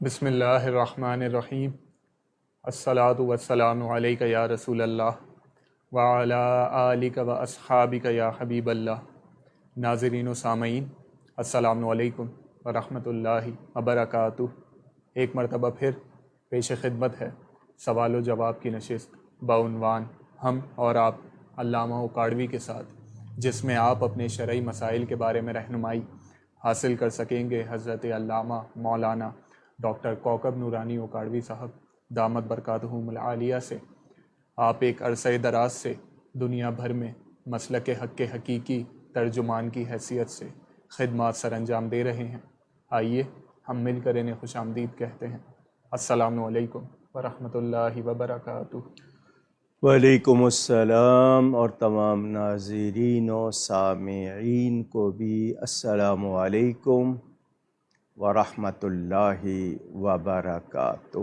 بسم اللہ الرحمن الرحیم۔ الصلاۃ والسلام علیک یا رسول اللہ وعلی آلک و اصحابک یا حبیب اللہ۔ ناظرین و سامعین، السلام علیکم ورحمۃ اللہ وبرکاتہ۔ ایک مرتبہ پھر پیش خدمت ہے سوال و جواب کی نشست بعنوان ہم اور آپ علامہ اکاڑوی کے ساتھ، جس میں آپ اپنے شرعی مسائل کے بارے میں رہنمائی حاصل کر سکیں گے حضرت علامہ مولانا ڈاکٹر کوکب نورانی اکاڑوی صاحب دامت برکاتہم العالیہ سے۔ آپ ایک عرصہ دراز سے دنیا بھر میں مسلک حق کے حقیقی ترجمان کی حیثیت سے خدمات سر انجام دے رہے ہیں۔ آئیے ہم مل کر انہیں خوش آمدید کہتے ہیں۔ السلام علیکم ورحمۃ اللہ وبرکاتہ۔ وعلیکم السلام، اور تمام ناظرین و سامعین کو بھی السلام علیکم ورحمۃ اللہ وبرکاتہ۔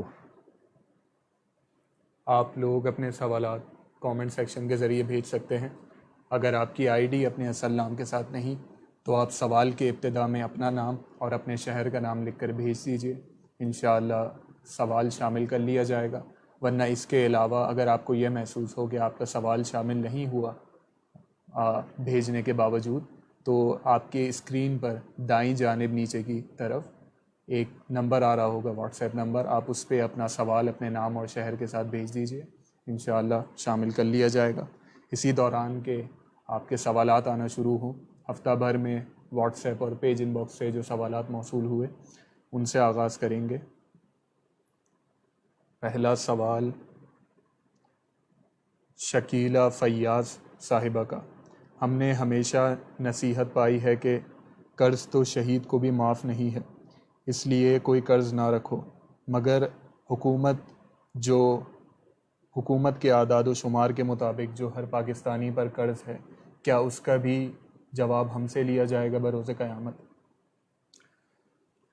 آپ لوگ اپنے سوالات کامنٹ سیکشن کے ذریعے بھیج سکتے ہیں۔ اگر آپ کی آئی ڈی اپنے اصل نام کے ساتھ نہیں تو آپ سوال کے ابتدا میں اپنا نام اور اپنے شہر کا نام لکھ کر بھیج دیجیے، انشاءاللہ سوال شامل کر لیا جائے گا۔ ورنہ اس کے علاوہ اگر آپ کو یہ محسوس ہو کہ آپ کا سوال شامل نہیں ہوا بھیجنے کے باوجود، تو آپ کے اسکرین پر دائیں جانب نیچے کی طرف ایک نمبر آ رہا ہوگا، واٹس ایپ نمبر، آپ اس پہ اپنا سوال اپنے نام اور شہر کے ساتھ بھیج دیجیے، انشاءاللہ شامل کر لیا جائے گا۔ اسی دوران کہ آپ کے سوالات آنا شروع ہوں، ہفتہ بھر میں واٹس ایپ اور پیج ان باکس سے جو سوالات موصول ہوئے ان سے آغاز کریں گے۔ پہلا سوال شکیلہ فیاض صاحبہ کا۔ ہم نے ہمیشہ نصیحت پائی ہے کہ قرض تو شہید کو بھی معاف نہیں ہے، اس لیے کوئی قرض نہ رکھو، مگر حکومت کے اعداد و شمار کے مطابق جو ہر پاکستانی پر قرض ہے، کیا اس کا بھی جواب ہم سے لیا جائے گا بروز قیامت؟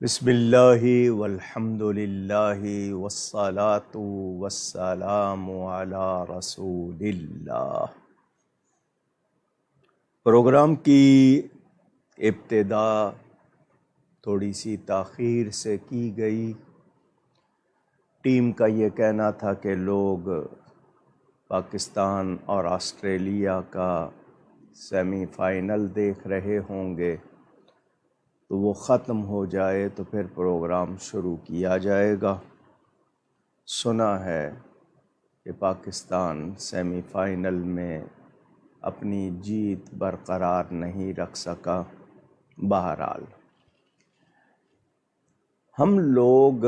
بسم اللہ والحمد للہ والصلاة والسلام علی رسول اللہ۔ پروگرام کی ابتدا تھوڑی سی تاخیر سے کی گئی۔ ٹیم کا یہ کہنا تھا کہ لوگ پاکستان اور آسٹریلیا کا سیمی فائنل دیکھ رہے ہوں گے، تو وہ ختم ہو جائے تو پھر پروگرام شروع کیا جائے گا۔ سنا ہے کہ پاکستان سیمی فائنل میں اپنی جیت برقرار نہیں رکھ سکا۔ بہرحال ہم لوگ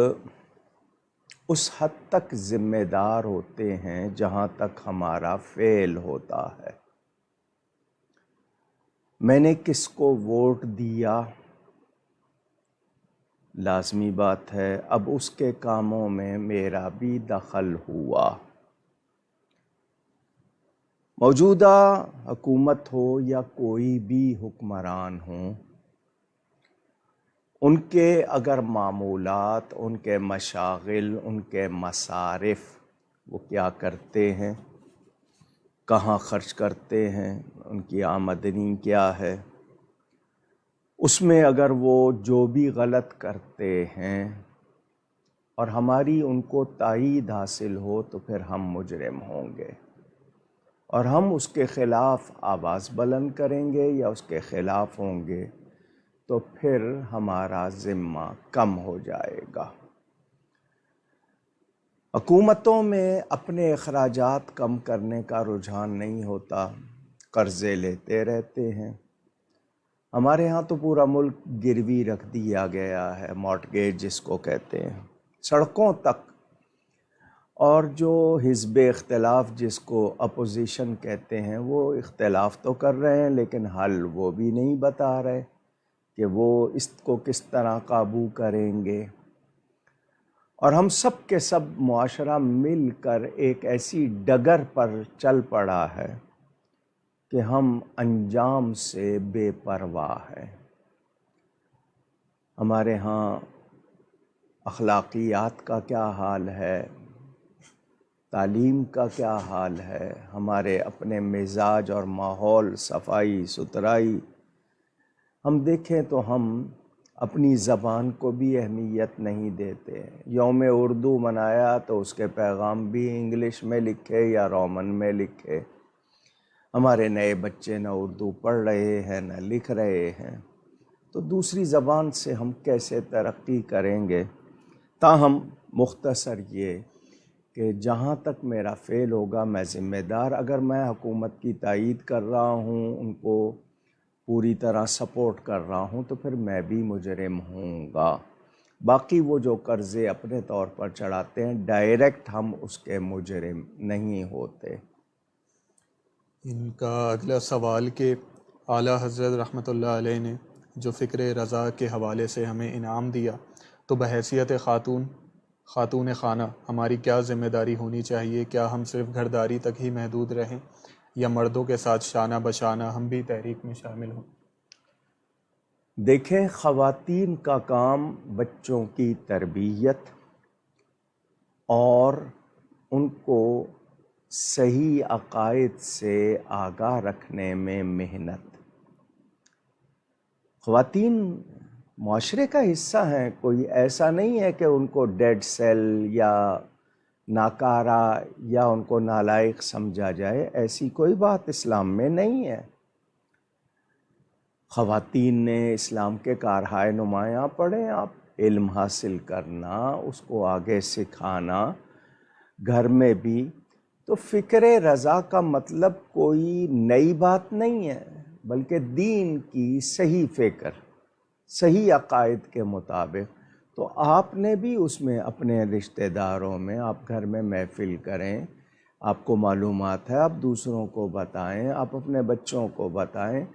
اس حد تک ذمہ دار ہوتے ہیں جہاں تک ہمارا فعل ہوتا ہے۔ میں نے کس کو ووٹ دیا، لازمی بات ہے اب اس کے کاموں میں میرا بھی دخل ہوا۔ موجودہ حکومت ہو یا کوئی بھی حکمران ہوں، ان کے اگر معمولات، ان کے مشاغل، ان کے مصارف، وہ کیا کرتے ہیں، کہاں خرچ کرتے ہیں، ان کی آمدنی کیا ہے، اس میں اگر وہ جو بھی غلط کرتے ہیں اور ہماری ان کو تائید حاصل ہو تو پھر ہم مجرم ہوں گے، اور ہم اس کے خلاف آواز بلند کریں گے یا اس کے خلاف ہوں گے تو پھر ہمارا ذمہ کم ہو جائے گا۔ حکومتوں میں اپنے اخراجات کم کرنے کا رجحان نہیں ہوتا، قرضے لیتے رہتے ہیں۔ ہمارے ہاں تو پورا ملک گروی رکھ دیا گیا ہے، مارٹگیج جس کو کہتے ہیں، سڑکوں تک۔ اور جو حزب اختلاف جس کو اپوزیشن کہتے ہیں، وہ اختلاف تو کر رہے ہیں لیکن حل وہ بھی نہیں بتا رہے کہ وہ اس کو کس طرح قابو کریں گے۔ اور ہم سب کے سب معاشرہ مل کر ایک ایسی ڈگر پر چل پڑا ہے کہ ہم انجام سے بے پرواہ ہیں۔ ہمارے ہاں اخلاقیات کا کیا حال ہے، تعلیم کا کیا حال ہے، ہمارے اپنے مزاج اور ماحول، صفائی ستھرائی، ہم دیکھیں تو ہم اپنی زبان کو بھی اہمیت نہیں دیتے. یوم اردو منایا تو اس کے پیغام بھی انگلش میں لکھے یا رومن میں لکھے. ہمارے نئے بچے نہ اردو پڑھ رہے ہیں نہ لکھ رہے ہیں، تو دوسری زبان سے ہم کیسے ترقی کریں گے؟ تاہم مختصر یہ کہ جہاں تک میرا فعل ہوگا میں ذمہ دار، اگر میں حکومت کی تائید کر رہا ہوں، ان کو پوری طرح سپورٹ کر رہا ہوں، تو پھر میں بھی مجرم ہوں گا. باقی وہ جو قرضے اپنے طور پر چڑھاتے ہیں، ڈائریکٹ ہم اس کے مجرم نہیں ہوتے. ان کا اگلا سوال کہ اعلیٰ حضرت رحمۃ اللہ علیہ نے جو فکر رضا کے حوالے سے ہمیں انعام دیا، تو بحیثیت خاتون خانہ ہماری کیا ذمہ داری ہونی چاہیے؟ کیا ہم صرف گھرداری تک ہی محدود رہیں یا مردوں کے ساتھ شانہ بشانہ ہم بھی تحریک میں شامل ہوں؟ دیکھیں، خواتین کا کام بچوں کی تربیت اور ان کو صحیح عقائد سے آگاہ رکھنے میں محنت. خواتین معاشرے کا حصہ ہیں، کوئی ایسا نہیں ہے کہ ان کو ڈیڈ سیل یا ناکارہ یا ان کو نالائق سمجھا جائے. ایسی کوئی بات اسلام میں نہیں ہے. خواتین نے اسلام کے کارہائے نمایاں پڑھیں. آپ علم حاصل کرنا، اس کو آگے سکھانا گھر میں بھی. تو فکر رضا کا مطلب کوئی نئی بات نہیں ہے، بلکہ دین کی صحیح فکر، صحیح عقائد کے مطابق. تو آپ نے بھی اس میں اپنے رشتہ داروں میں، آپ گھر میں محفل کریں، آپ کو معلومات ہے، آپ دوسروں کو بتائیں، آپ اپنے بچوں کو بتائیں.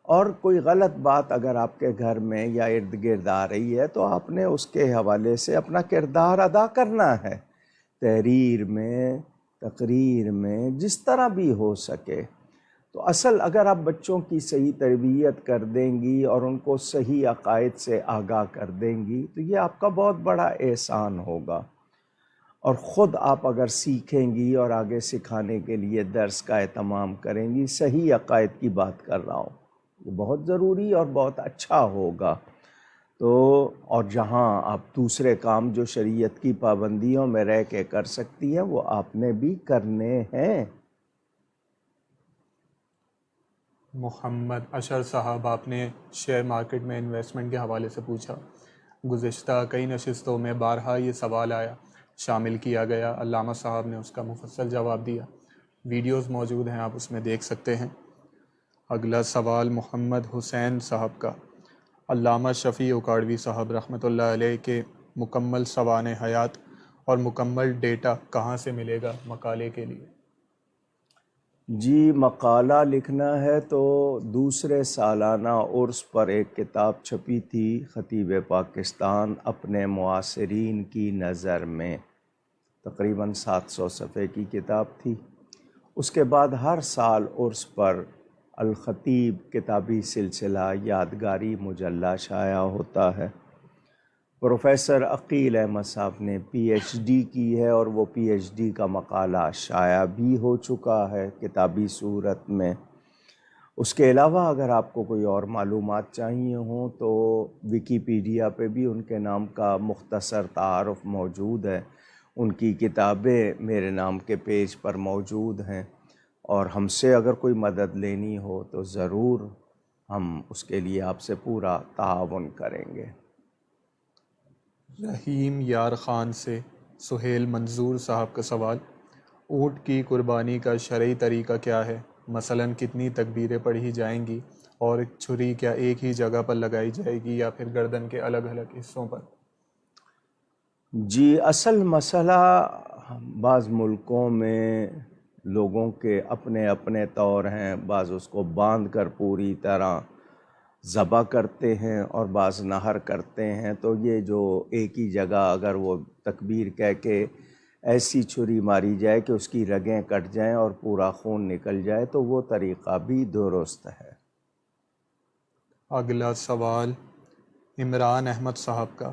اور کوئی غلط بات اگر آپ کے گھر میں یا ارد گرد آ رہی ہے تو آپ نے اس کے حوالے سے اپنا کردار ادا کرنا ہے، تحریر میں، تقریر میں، جس طرح بھی ہو سکے. تو اصل اگر آپ بچوں کی صحیح تربیت کر دیں گی اور ان کو صحیح عقائد سے آگاہ کر دیں گی تو یہ آپ کا بہت بڑا احسان ہوگا. اور خود آپ اگر سیکھیں گی اور آگے سکھانے کے لیے درس کا اہتمام کریں گی، صحیح عقائد کی بات کر رہا ہوں، یہ بہت ضروری اور بہت اچھا ہوگا. تو اور جہاں آپ دوسرے کام جو شریعت کی پابندیوں میں رہ کے کر سکتی ہیں وہ آپ نے بھی کرنے ہیں. محمد اشر صاحب، آپ نے شیئر مارکیٹ میں انویسٹمنٹ کے حوالے سے پوچھا. گزشتہ کئی نشستوں میں بارہا یہ سوال آیا، شامل کیا گیا. علامہ صاحب نے اس کا مفصل جواب دیا. ویڈیوز موجود ہیں، آپ اس میں دیکھ سکتے ہیں. اگلا سوال محمد حسین صاحب کا. علامہ شفیع اکاڑوی صاحب رحمۃ اللہ علیہ کے مکمل سوانح حیات اور مکمل ڈیٹا کہاں سے ملے گا مقالے کے لیے؟ جی، مقالہ لکھنا ہے تو دوسرے سالانہ عرس پر ایک کتاب چھپی تھی، خطیب پاکستان اپنے معاصرین کی نظر میں، تقریباً 700 صفحے کی کتاب تھی. اس کے بعد ہر سال عرس پر الخطیب کتابی سلسلہ یادگاری مجلہ شائع ہوتا ہے. پروفیسر عقیل احمد صاحب نے پی ایچ ڈی کی ہے اور وہ پی ایچ ڈی کا مقالہ شائع بھی ہو چکا ہے کتابی صورت میں. اس کے علاوہ اگر آپ کو کوئی اور معلومات چاہیے ہوں تو ویکیپیڈیا پہ بھی ان کے نام کا مختصر تعارف موجود ہے. ان کی کتابیں میرے نام کے پیج پر موجود ہیں، اور ہم سے اگر کوئی مدد لینی ہو تو ضرور ہم اس کے لیے آپ سے پورا تعاون کریں گے. رحیم یار خان سے سہیل منظور صاحب کا سوال. اونٹ کی قربانی کا شرعی طریقہ کیا ہے؟ مثلاً کتنی تکبیریں پڑھی جائیں گی، اور چھری کیا ایک ہی جگہ پر لگائی جائے گی یا پھر گردن کے الگ الگ حصوں پر؟ جی، اصل مسئلہ بعض ملکوں میں لوگوں کے اپنے اپنے طور ہیں. بعض اس کو باندھ کر پوری طرح ذبح کرتے ہیں اور بعض نہر کرتے ہیں. تو یہ جو ایک ہی جگہ اگر وہ تکبیر کہہ کے ایسی چھری ماری جائے کہ اس کی رگیں کٹ جائیں اور پورا خون نکل جائے تو وہ طریقہ بھی درست ہے. اگلا سوال عمران احمد صاحب کا.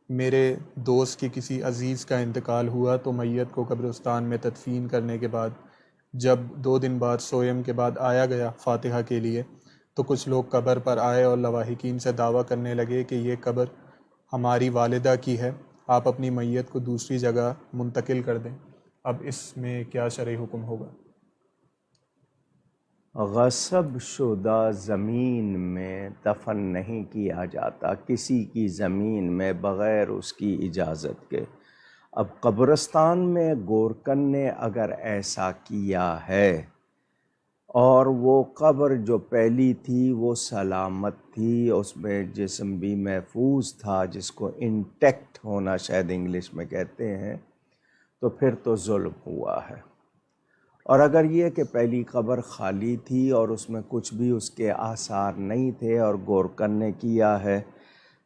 میرے دوست کی کسی عزیز کا انتقال ہوا تو میت کو قبرستان میں تدفین کرنے کے بعد جب 2 دن بعد سویم کے بعد آیا گیا فاتحہ کے لیے تو کچھ لوگ قبر پر آئے اور لواحقین سے دعویٰ کرنے لگے کہ یہ قبر ہماری والدہ کی ہے، آپ اپنی میت کو دوسری جگہ منتقل کر دیں۔ اب اس میں کیا شرعی حکم ہوگا؟ غصب شدہ زمین میں دفن نہیں کیا جاتا کسی کی زمین میں بغیر اس کی اجازت کے۔ اب قبرستان میں گورکن نے اگر ایسا کیا ہے اور وہ قبر جو پہلی تھی وہ سلامت تھی، اس میں جسم بھی محفوظ تھا، جس کو انٹیکٹ ہونا شاید انگلش میں کہتے ہیں، تو پھر تو ظلم ہوا ہے۔ اور اگر یہ کہ پہلی قبر خالی تھی اور اس میں کچھ بھی اس کے آثار نہیں تھے اور گورکن نے کیا ہے،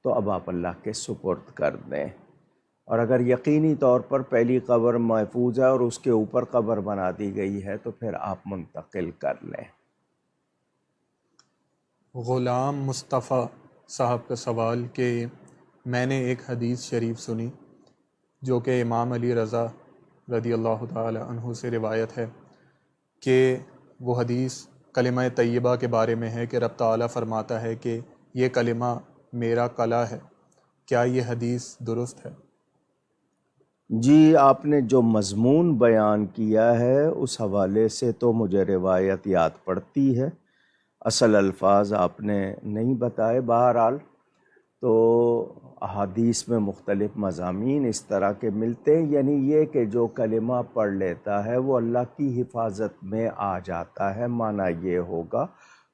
تو اب آپ اللہ کے سپرد کر دیں۔ اور اگر یقینی طور پر پہلی قبر محفوظ ہے اور اس کے اوپر قبر بنا دی گئی ہے تو پھر آپ منتقل کر لیں۔ غلام مصطفیٰ صاحب کا سوال کہ میں نے ایک حدیث شریف سنی جو کہ امام علی رضا رضی اللہ تعالی عنہ سے روایت ہے کہ وہ حدیث کلمہ طیبہ کے بارے میں ہے کہ رب تعالیٰ فرماتا ہے کہ یہ کلمہ میرا کلا ہے، کیا یہ حدیث درست ہے؟ جی، آپ نے جو مضمون بیان کیا ہے اس حوالے سے تو مجھے روایت یاد پڑتی ہے، اصل الفاظ آپ نے نہیں بتائے۔ بہرحال تو احادیث میں مختلف مضامین اس طرح کے ملتے ہیں، یعنی یہ کہ جو کلمہ پڑھ لیتا ہے وہ اللہ کی حفاظت میں آ جاتا ہے، معنی یہ ہوگا۔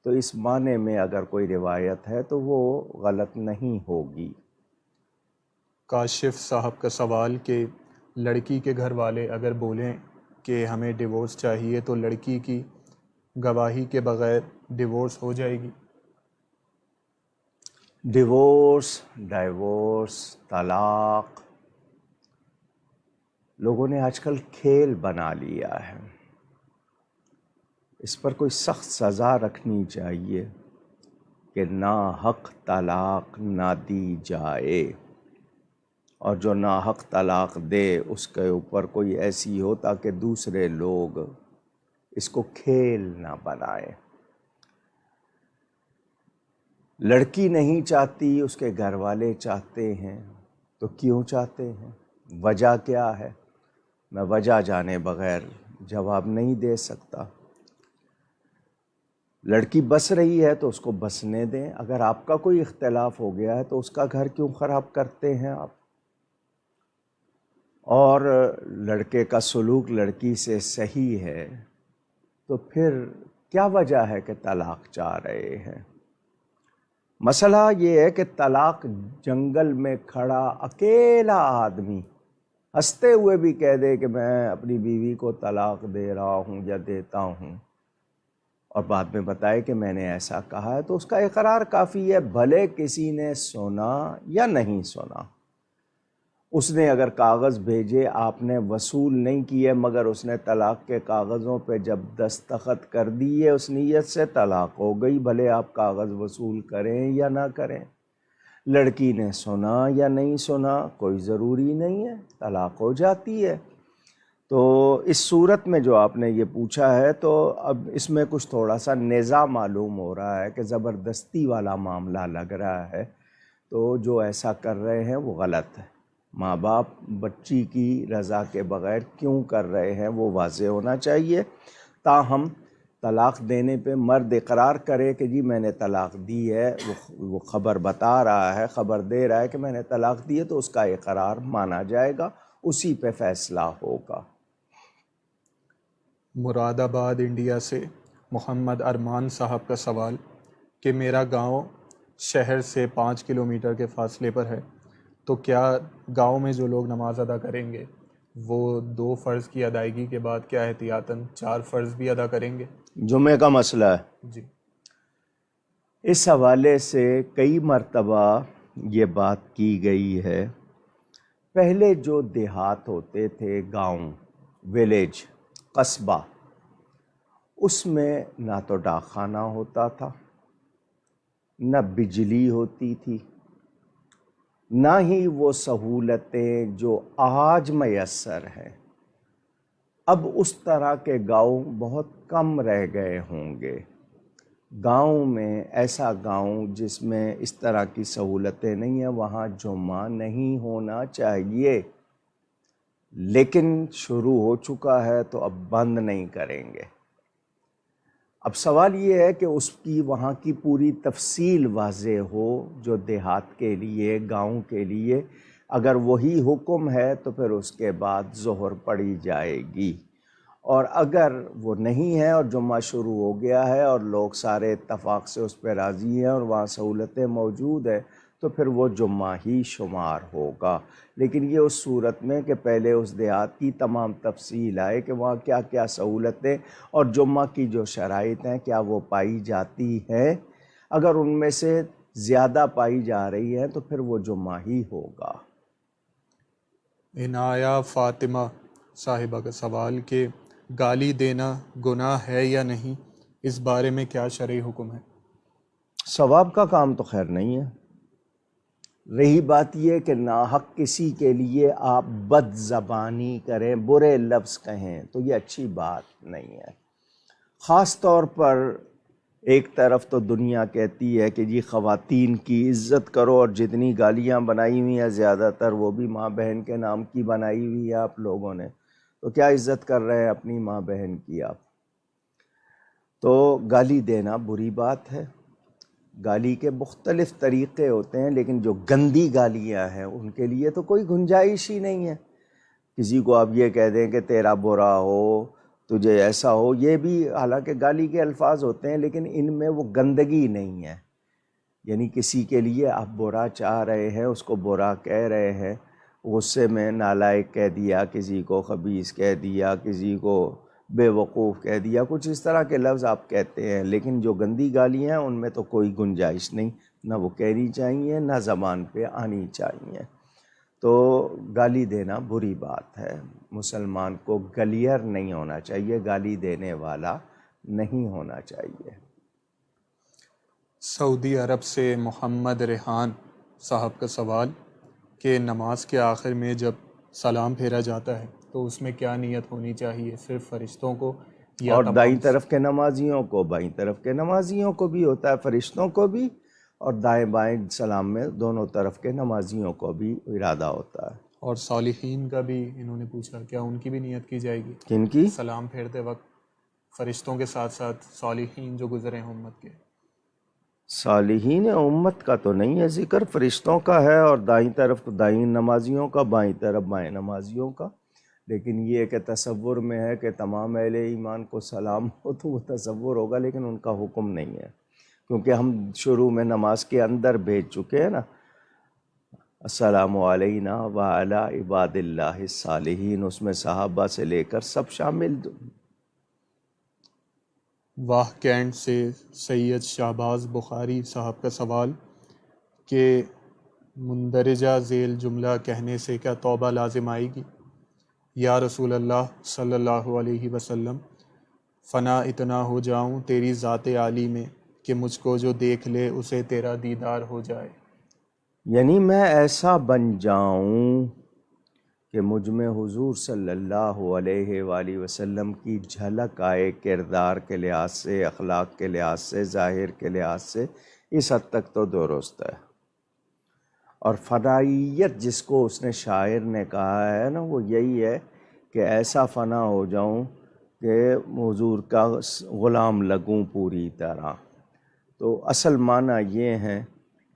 تو اس معنی میں اگر کوئی روایت ہے تو وہ غلط نہیں ہوگی۔ کاشف صاحب کا سوال کہ لڑکی کے گھر والے اگر بولیں کہ ہمیں ڈیورس چاہیے تو لڑکی کی گواہی کے بغیر ڈیورس ہو جائے گی؟ ڈیورس، طلاق، لوگوں نے آج کل کھیل بنا لیا ہے۔ اس پر کوئی سخت سزا رکھنی چاہیے کہ ناحق طلاق نہ دی جائے، اور جو ناحق طلاق دے اس کے اوپر کوئی ایسی ہو تاکہ دوسرے لوگ اس کو کھیل نہ بنائیں۔ لڑکی نہیں چاہتی، اس کے گھر والے چاہتے ہیں، تو کیوں چاہتے ہیں؟ وجہ کیا ہے؟ میں وجہ جانے بغیر جواب نہیں دے سکتا۔ لڑکی بس رہی ہے تو اس کو بسنے دیں، اگر آپ کا کوئی اختلاف ہو گیا ہے تو اس کا گھر کیوں خراب کرتے ہیں آپ؟ اور لڑکے کا سلوک لڑکی سے صحیح ہے تو پھر کیا وجہ ہے کہ طلاق چاہ رہے ہیں؟ مسئلہ یہ ہے کہ طلاق جنگل میں کھڑا اکیلا آدمی ہنستے ہوئے بھی کہہ دے کہ میں اپنی بیوی کو طلاق دے رہا ہوں یا دیتا ہوں، اور بعد میں بتائے کہ میں نے ایسا کہا ہے، تو اس کا اقرار کافی ہے، بھلے کسی نے سنا یا نہیں سنا۔ اس نے اگر کاغذ بھیجے، آپ نے وصول نہیں کیے، مگر اس نے طلاق کے کاغذوں پہ جب دستخط کر دیے اس نیت سے، طلاق ہو گئی، بھلے آپ کاغذ وصول کریں یا نہ کریں۔ لڑکی نے سنا یا نہیں سنا کوئی ضروری نہیں ہے، طلاق ہو جاتی ہے۔ تو اس صورت میں جو آپ نے یہ پوچھا ہے تو اب اس میں کچھ تھوڑا سا نزاع معلوم ہو رہا ہے کہ زبردستی والا معاملہ لگ رہا ہے، تو جو ایسا کر رہے ہیں وہ غلط ہے۔ ماں باپ بچی کی رضا کے بغیر کیوں کر رہے ہیں وہ واضح ہونا چاہیے۔ تاہم طلاق دینے پہ مرد اقرار کرے کہ جی میں نے طلاق دی ہے، وہ خبر بتا رہا ہے، خبر دے رہا ہے کہ میں نے طلاق دی ہے، تو اس کا اقرار مانا جائے گا، اسی پہ فیصلہ ہوگا۔ مراد آباد انڈیا سے محمد ارمان صاحب کا سوال کہ میرا گاؤں شہر سے 5 کلومیٹر کے فاصلے پر ہے، تو کیا گاؤں میں جو لوگ نماز ادا کریں گے وہ 2 فرض کی ادائیگی کے بعد کیا احتیاطاً 4 فرض بھی ادا کریں گے؟ جمعے کا مسئلہ ہے۔ جی، اس حوالے سے کئی مرتبہ یہ بات کی گئی ہے۔ پہلے جو دیہات ہوتے تھے، گاؤں، ویلیج، قصبہ، اس میں نہ تو ڈاک خانہ ہوتا تھا، نہ بجلی ہوتی تھی، نہ ہی وہ سہولتیں جو آج میسر ہیں۔ اب اس طرح کے گاؤں بہت کم رہ گئے ہوں گے۔ گاؤں میں ایسا گاؤں جس میں اس طرح کی سہولتیں نہیں ہیں وہاں جمعہ نہیں ہونا چاہیے، لیکن شروع ہو چکا ہے تو اب بند نہیں کریں گے۔ اب سوال یہ ہے کہ اس کی وہاں کی پوری تفصیل واضح ہو جو دیہات کے لیے، گاؤں کے لیے۔ اگر وہی حکم ہے تو پھر اس کے بعد ظہر پڑھی جائے گی، اور اگر وہ نہیں ہے اور جمعہ شروع ہو گیا ہے اور لوگ سارے اتفاق سے اس پہ راضی ہیں اور وہاں سہولتیں موجود ہیں تو پھر وہ جمعہ ہی شمار ہوگا۔ لیکن یہ اس صورت میں کہ پہلے اس دیہات کی تمام تفصیل آئے کہ وہاں کیا کیا سہولتیں اور جمعہ کی جو شرائط ہیں کیا وہ پائی جاتی ہیں۔ اگر ان میں سے زیادہ پائی جا رہی ہیں تو پھر وہ جمعہ ہی ہوگا۔ عنایہ فاطمہ صاحبہ کا سوال کہ گالی دینا گناہ ہے یا نہیں، اس بارے میں کیا شرعی حکم ہے؟ ثواب کا کام تو خیر نہیں ہے۔ رہی بات یہ کہ ناحق کسی کے لیے آپ بد زبانی کریں، برے لفظ کہیں، تو یہ اچھی بات نہیں ہے۔ خاص طور پر ایک طرف تو دنیا کہتی ہے کہ جی خواتین کی عزت کرو، اور جتنی گالیاں بنائی ہوئی ہیں زیادہ تر وہ بھی ماں بہن کے نام کی بنائی ہوئی ہے آپ لوگوں نے، تو کیا عزت کر رہے ہیں اپنی ماں بہن کی آپ؟ تو گالی دینا بری بات ہے۔ گالی کے مختلف طریقے ہوتے ہیں، لیکن جو گندی گالیاں ہیں ان کے لیے تو کوئی گنجائش ہی نہیں ہے۔ کسی کو آپ یہ کہہ دیں کہ تیرا برا ہو، تجھے ایسا ہو، یہ بھی حالانکہ گالی کے الفاظ ہوتے ہیں لیکن ان میں وہ گندگی نہیں ہے۔ یعنی کسی کے لیے آپ برا چاہ رہے ہیں، اس کو برا کہہ رہے ہیں، غصے میں نالائق کہہ دیا، کسی کو خبیث کہہ دیا، کسی کو بے وقوف کہہ دیا، کچھ اس طرح کے لفظ آپ کہتے ہیں، لیکن جو گندی گالیاں ہیں ان میں تو کوئی گنجائش نہیں، نہ وہ کہنی چاہیے نہ زبان پہ آنی چاہیے۔ تو گالی دینا بری بات ہے، مسلمان کو گلیئر نہیں ہونا چاہیے، گالی دینے والا نہیں ہونا چاہیے۔ سعودی عرب سے محمد ریحان صاحب کا سوال کہ نماز کے آخر میں جب سلام پھیرا جاتا ہے تو اس میں کیا نیت ہونی چاہیے، صرف فرشتوں کو یا اور دائیں تمام؟ طرف کے نمازیوں کو، بائیں طرف کے نمازیوں کو بھی ہوتا ہے، فرشتوں کو بھی، اور دائیں بائیں سلام میں دونوں طرف کے نمازیوں کو بھی ارادہ ہوتا ہے۔ اور صالحین کا بھی انہوں نے پوچھا کیا ان کی بھی نیت کی جائے گی کن کی؟ سلام پھیرتے وقت؟ فرشتوں کے ساتھ ساتھ صالحین جو گزرے ہیں امت کے۔ صالحین امت کا تو نہیں ہے ذکر، فرشتوں کا ہے، اور دائیں طرف دائیں نمازیوں کا، بائیں طرف بائیں نمازیوں کا۔ لیکن یہ کہ تصور میں ہے کہ تمام اہل ایمان کو سلام ہو تو وہ تصور ہوگا، لیکن ان کا حکم نہیں ہے، کیونکہ ہم شروع میں نماز کے اندر بھیج چکے ہیں نا، السلام علینا وعلی عباد اللہ الصالحین، اس میں صحابہ سے لے کر سب شامل۔ واہ کینٹ سے سید شہباز بخاری صاحب کا سوال کہ مندرجہ ذیل جملہ کہنے سے کیا توبہ لازم آئے گی؟ یا رسول اللہ صلی اللہ علیہ وسلم، فنا اتنا ہو جاؤں تیری ذات عالی میں کہ مجھ کو جو دیکھ لے اسے تیرا دیدار ہو جائے۔ یعنی میں ایسا بن جاؤں کہ مجھ میں حضور صلی اللہ علیہ وآلہ وسلم کی جھلک آئے، کردار کے لحاظ سے، اخلاق کے لحاظ سے، ظاہر کے لحاظ سے، اس حد تک تو درست ہے۔ اور فنائیت جس کو اس نے شاعر نے کہا ہے نا، وہ یہی ہے کہ ایسا فنا ہو جاؤں کہ حضور کا غلام لگوں پوری طرح۔ تو اصل معنی یہ ہے،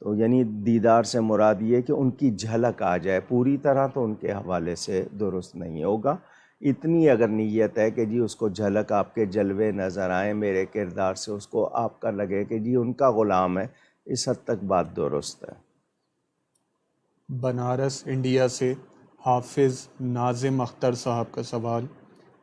تو یعنی دیدار سے مراد یہ کہ ان کی جھلک آ جائے، پوری طرح تو ان کے حوالے سے درست نہیں ہوگا۔ اتنی اگر نیت ہے کہ جی اس کو جھلک آپ کے جلوے نظر آئیں میرے کردار سے، اس کو آپ کا لگے کہ جی ان کا غلام ہے، اس حد تک بات درست ہے۔ بنارس انڈیا سے حافظ ناظم اختر صاحب کا سوال،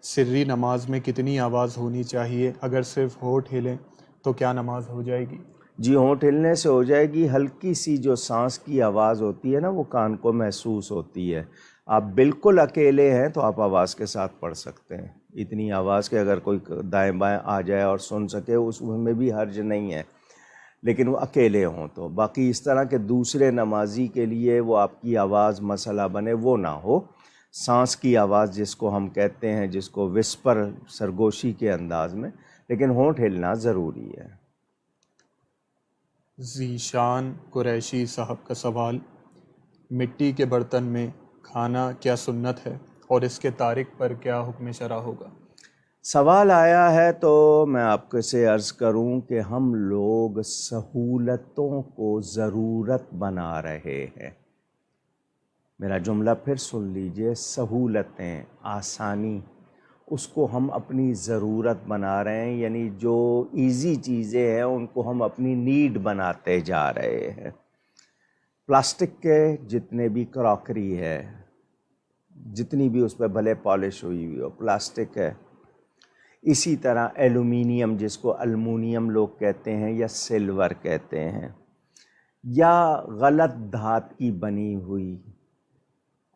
سری نماز میں کتنی آواز ہونی چاہیے؟ اگر صرف ہونٹ ہلیں تو کیا نماز ہو جائے گی؟ جی ہونٹ ہلنے سے ہو جائے گی، ہلکی سی جو سانس کی آواز ہوتی ہے نا وہ کان کو محسوس ہوتی ہے۔ آپ بالکل اکیلے ہیں تو آپ آواز کے ساتھ پڑھ سکتے ہیں، اتنی آواز کہ اگر کوئی دائیں بائیں آ جائے اور سن سکے اس میں بھی حرج نہیں ہے، لیکن وہ اکیلے ہوں تو۔ باقی اس طرح کے دوسرے نمازی کے لیے وہ آپ کی آواز مسئلہ بنے وہ نہ ہو، سانس کی آواز جس کو ہم کہتے ہیں، جس کو وسپر، سرگوشی کے انداز میں، لیکن ہونٹ ہلنا ضروری ہے۔ ذیشان قریشی صاحب کا سوال: مٹی کے برتن میں کھانا کیا سنت ہے اور اس کے تارک پر کیا حکم شرع ہوگا؟ سوال آیا ہے تو میں آپ کو سے عرض کروں کہ ہم لوگ سہولتوں کو ضرورت بنا رہے ہیں۔ میرا جملہ پھر سن لیجئے، سہولتیں، آسانی، اس کو ہم اپنی ضرورت بنا رہے ہیں، یعنی جو ایزی چیزیں ہیں ان کو ہم اپنی نیڈ بناتے جا رہے ہیں۔ پلاسٹک کے جتنے بھی کراکری ہے، جتنی بھی اس پہ بھلے پالش ہوئی ہوئی ہو، پلاسٹک ہے۔ اسی طرح ایلومینیم، جس کو المونیم لوگ کہتے ہیں یا سلور کہتے ہیں، یا غلط دھات کی بنی ہوئی،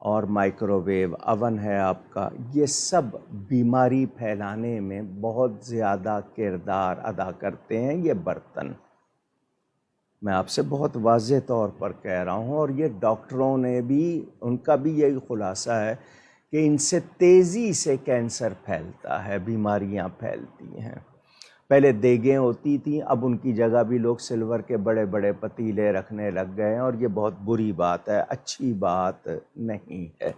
اور مائکرو ویو اوون ہے آپ کا، یہ سب بیماری پھیلانے میں بہت زیادہ کردار ادا کرتے ہیں۔ یہ برتن میں آپ سے بہت واضح طور پر کہہ رہا ہوں، اور یہ ڈاکٹروں نے بھی، ان کا بھی یہی خلاصہ ہے کہ ان سے تیزی سے کینسر پھیلتا ہے، بیماریاں پھیلتی ہیں۔ پہلے دیگیں ہوتی تھیں، اب ان کی جگہ بھی لوگ سلور کے بڑے بڑے پتیلے رکھنے لگ گئے ہیں، اور یہ بہت بری بات ہے، اچھی بات نہیں ہے،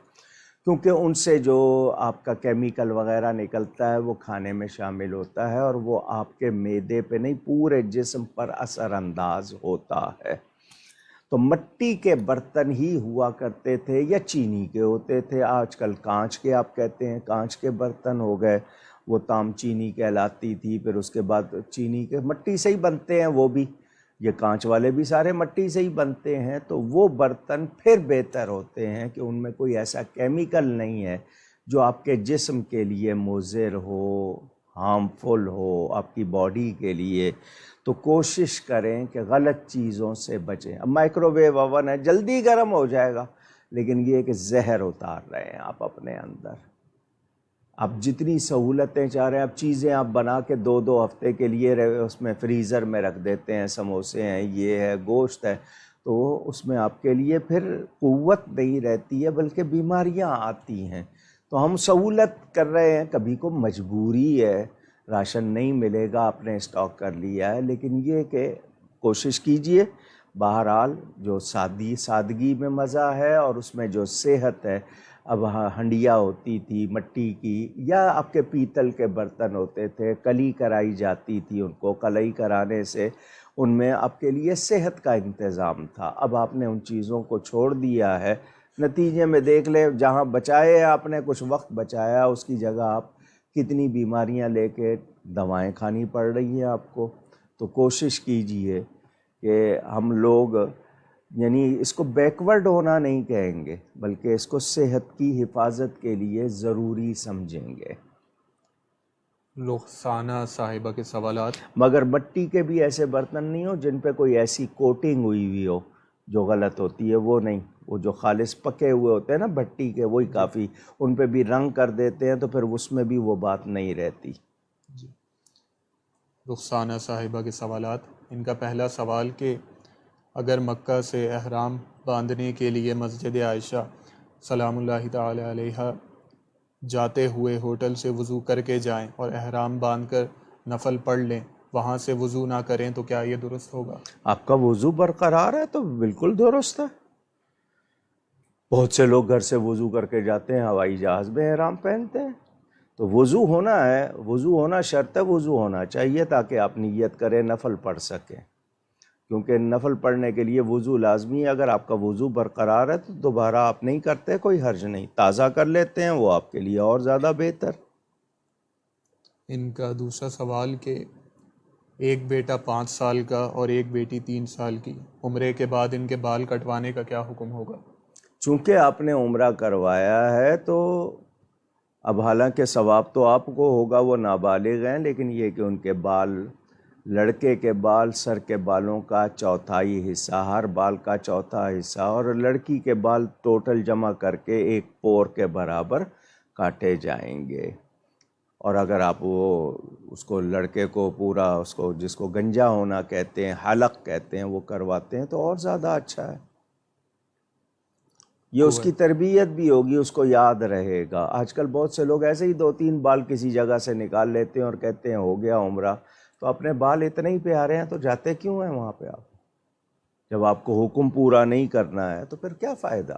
کیونکہ ان سے جو آپ کا کیمیکل وغیرہ نکلتا ہے وہ کھانے میں شامل ہوتا ہے، اور وہ آپ کے معدے پہ نہیں، پورے جسم پر اثر انداز ہوتا ہے۔ تو مٹی کے برتن ہی ہوا کرتے تھے، یا چینی کے ہوتے تھے، آج کل کانچ کے آپ کہتے ہیں، کانچ کے برتن ہو گئے، وہ تام چینی کہلاتی تھی، پھر اس کے بعد چینی کے مٹی سے ہی بنتے ہیں وہ بھی، یہ کانچ والے بھی سارے مٹی سے ہی بنتے ہیں۔ تو وہ برتن پھر بہتر ہوتے ہیں کہ ان میں کوئی ایسا کیمیکل نہیں ہے جو آپ کے جسم کے لیے مضر ہو، ہارمفل ہو آپ کی باڈی کے لیے۔ تو کوشش کریں کہ غلط چیزوں سے بچیں۔ اب مائکرو ویو اوون ہے، جلدی گرم ہو جائے گا، لیکن یہ کہ زہر اتار رہے ہیں آپ اپنے اندر۔ اب جتنی سہولتیں چاہ رہے ہیں، اب چیزیں آپ بنا کے 2 ہفتے کے لیے اس میں فریزر میں رکھ دیتے ہیں، سموسے ہیں، یہ ہے، گوشت ہے، تو اس میں آپ کے لیے پھر قوت نہیں رہتی ہے، بلکہ بیماریاں آتی ہیں۔ تو ہم سہولت کر رہے ہیں، کبھی کو مجبوری ہے، راشن نہیں ملے گا، آپ نے اسٹاک کر لیا ہے، لیکن یہ کہ کوشش کیجئے، بہرحال جو سادگی میں مزہ ہے، اور اس میں جو صحت ہے۔ اب ہنڈیا ہوتی تھی مٹی کی، یا آپ کے پیتل کے برتن ہوتے تھے، کلی کرائی جاتی تھی، ان کو کلئی کرانے سے ان میں آپ کے لیے صحت کا انتظام تھا۔ اب آپ نے ان چیزوں کو چھوڑ دیا ہے، نتیجے میں دیکھ لیں، جہاں بچائے آپ نے کچھ وقت بچایا، اس کی جگہ آپ کتنی بیماریاں لے کے دوائیں کھانی پڑ رہی ہیں آپ کو۔ تو کوشش کیجئے کہ ہم لوگ، یعنی اس کو بیکورڈ ہونا نہیں کہیں گے، بلکہ اس کو صحت کی حفاظت کے لیے ضروری سمجھیں گے۔ رخسانہ صاحبہ کے سوالات: مگر مٹی کے بھی ایسے برتن نہیں ہو جن پہ کوئی ایسی کوٹنگ ہوئی ہوئی ہو جو غلط ہوتی ہے، وہ نہیں، وہ جو خالص پکے ہوئے ہوتے ہیں نا بھٹی کے، وہی کافی، ان پہ بھی رنگ کر دیتے ہیں تو پھر اس میں بھی وہ بات نہیں رہتی۔ جی، رخسانہ صاحبہ کے سوالات: ان کا پہلا سوال کہ اگر مکہ سے احرام باندھنے کے لیے مسجد عائشہ سلام اللہ تعالی علیہا جاتے ہوئے ہوٹل سے وضو کر کے جائیں اور احرام باندھ کر نفل پڑھ لیں، وہاں سے وضو نہ کریں تو کیا یہ درست ہوگا؟ آپ کا وضو برقرار ہے تو بالکل درست ہے۔ بہت سے لوگ گھر سے وضو کر کے جاتے ہیں، ہوائی جہاز میں احرام پہنتے ہیں۔ تو وضو ہونا ہے، وضو ہونا شرط ہے، وضو ہونا چاہیے تاکہ آپ نیت کریں، نفل پڑھ سکیں، کیونکہ نفل پڑھنے کے لیے وضو لازمی ہے۔ اگر آپ کا وضو برقرار ہے تو دوبارہ آپ نہیں کرتے، کوئی حرج نہیں، تازہ کر لیتے ہیں، وہ آپ کے لیے اور زیادہ بہتر۔ ان کا دوسرا سوال کہ ایک بیٹا 5 سال کا اور ایک بیٹی 3 سال کی، عمرے کے بعد ان کے بال کٹوانے کا کیا حکم ہوگا؟ چونکہ آپ نے عمرہ کروایا ہے تو اب حالانکہ ثواب تو آپ کو ہوگا، وہ نابالغ ہیں، لیکن یہ کہ ان کے بال، لڑکے کے بال سر کے بالوں کا 1/4 حصہ، ہر بال کا 1/4 حصہ، اور لڑکی کے بال ٹوٹل جمع کر کے 1 پور کے برابر کاٹے جائیں گے۔ اور اگر آپ وہ اس کو لڑکے کو پورا، اس کو جس کو گنجا ہونا کہتے ہیں، حلق کہتے ہیں، وہ کرواتے ہیں تو اور زیادہ اچھا ہے۔ یہ اس کی تربیت بھی ہوگی، اس کو یاد رہے گا۔ آج کل بہت سے لوگ ایسے ہی 2-3 بال کسی جگہ سے نکال لیتے ہیں اور کہتے ہیں ہو گیا عمرہ، تو اپنے بال اتنے ہی پیارے ہیں تو جاتے کیوں ہیں وہاں پہ آپ؟ جب آپ کو حکم پورا نہیں کرنا ہے تو پھر کیا فائدہ؟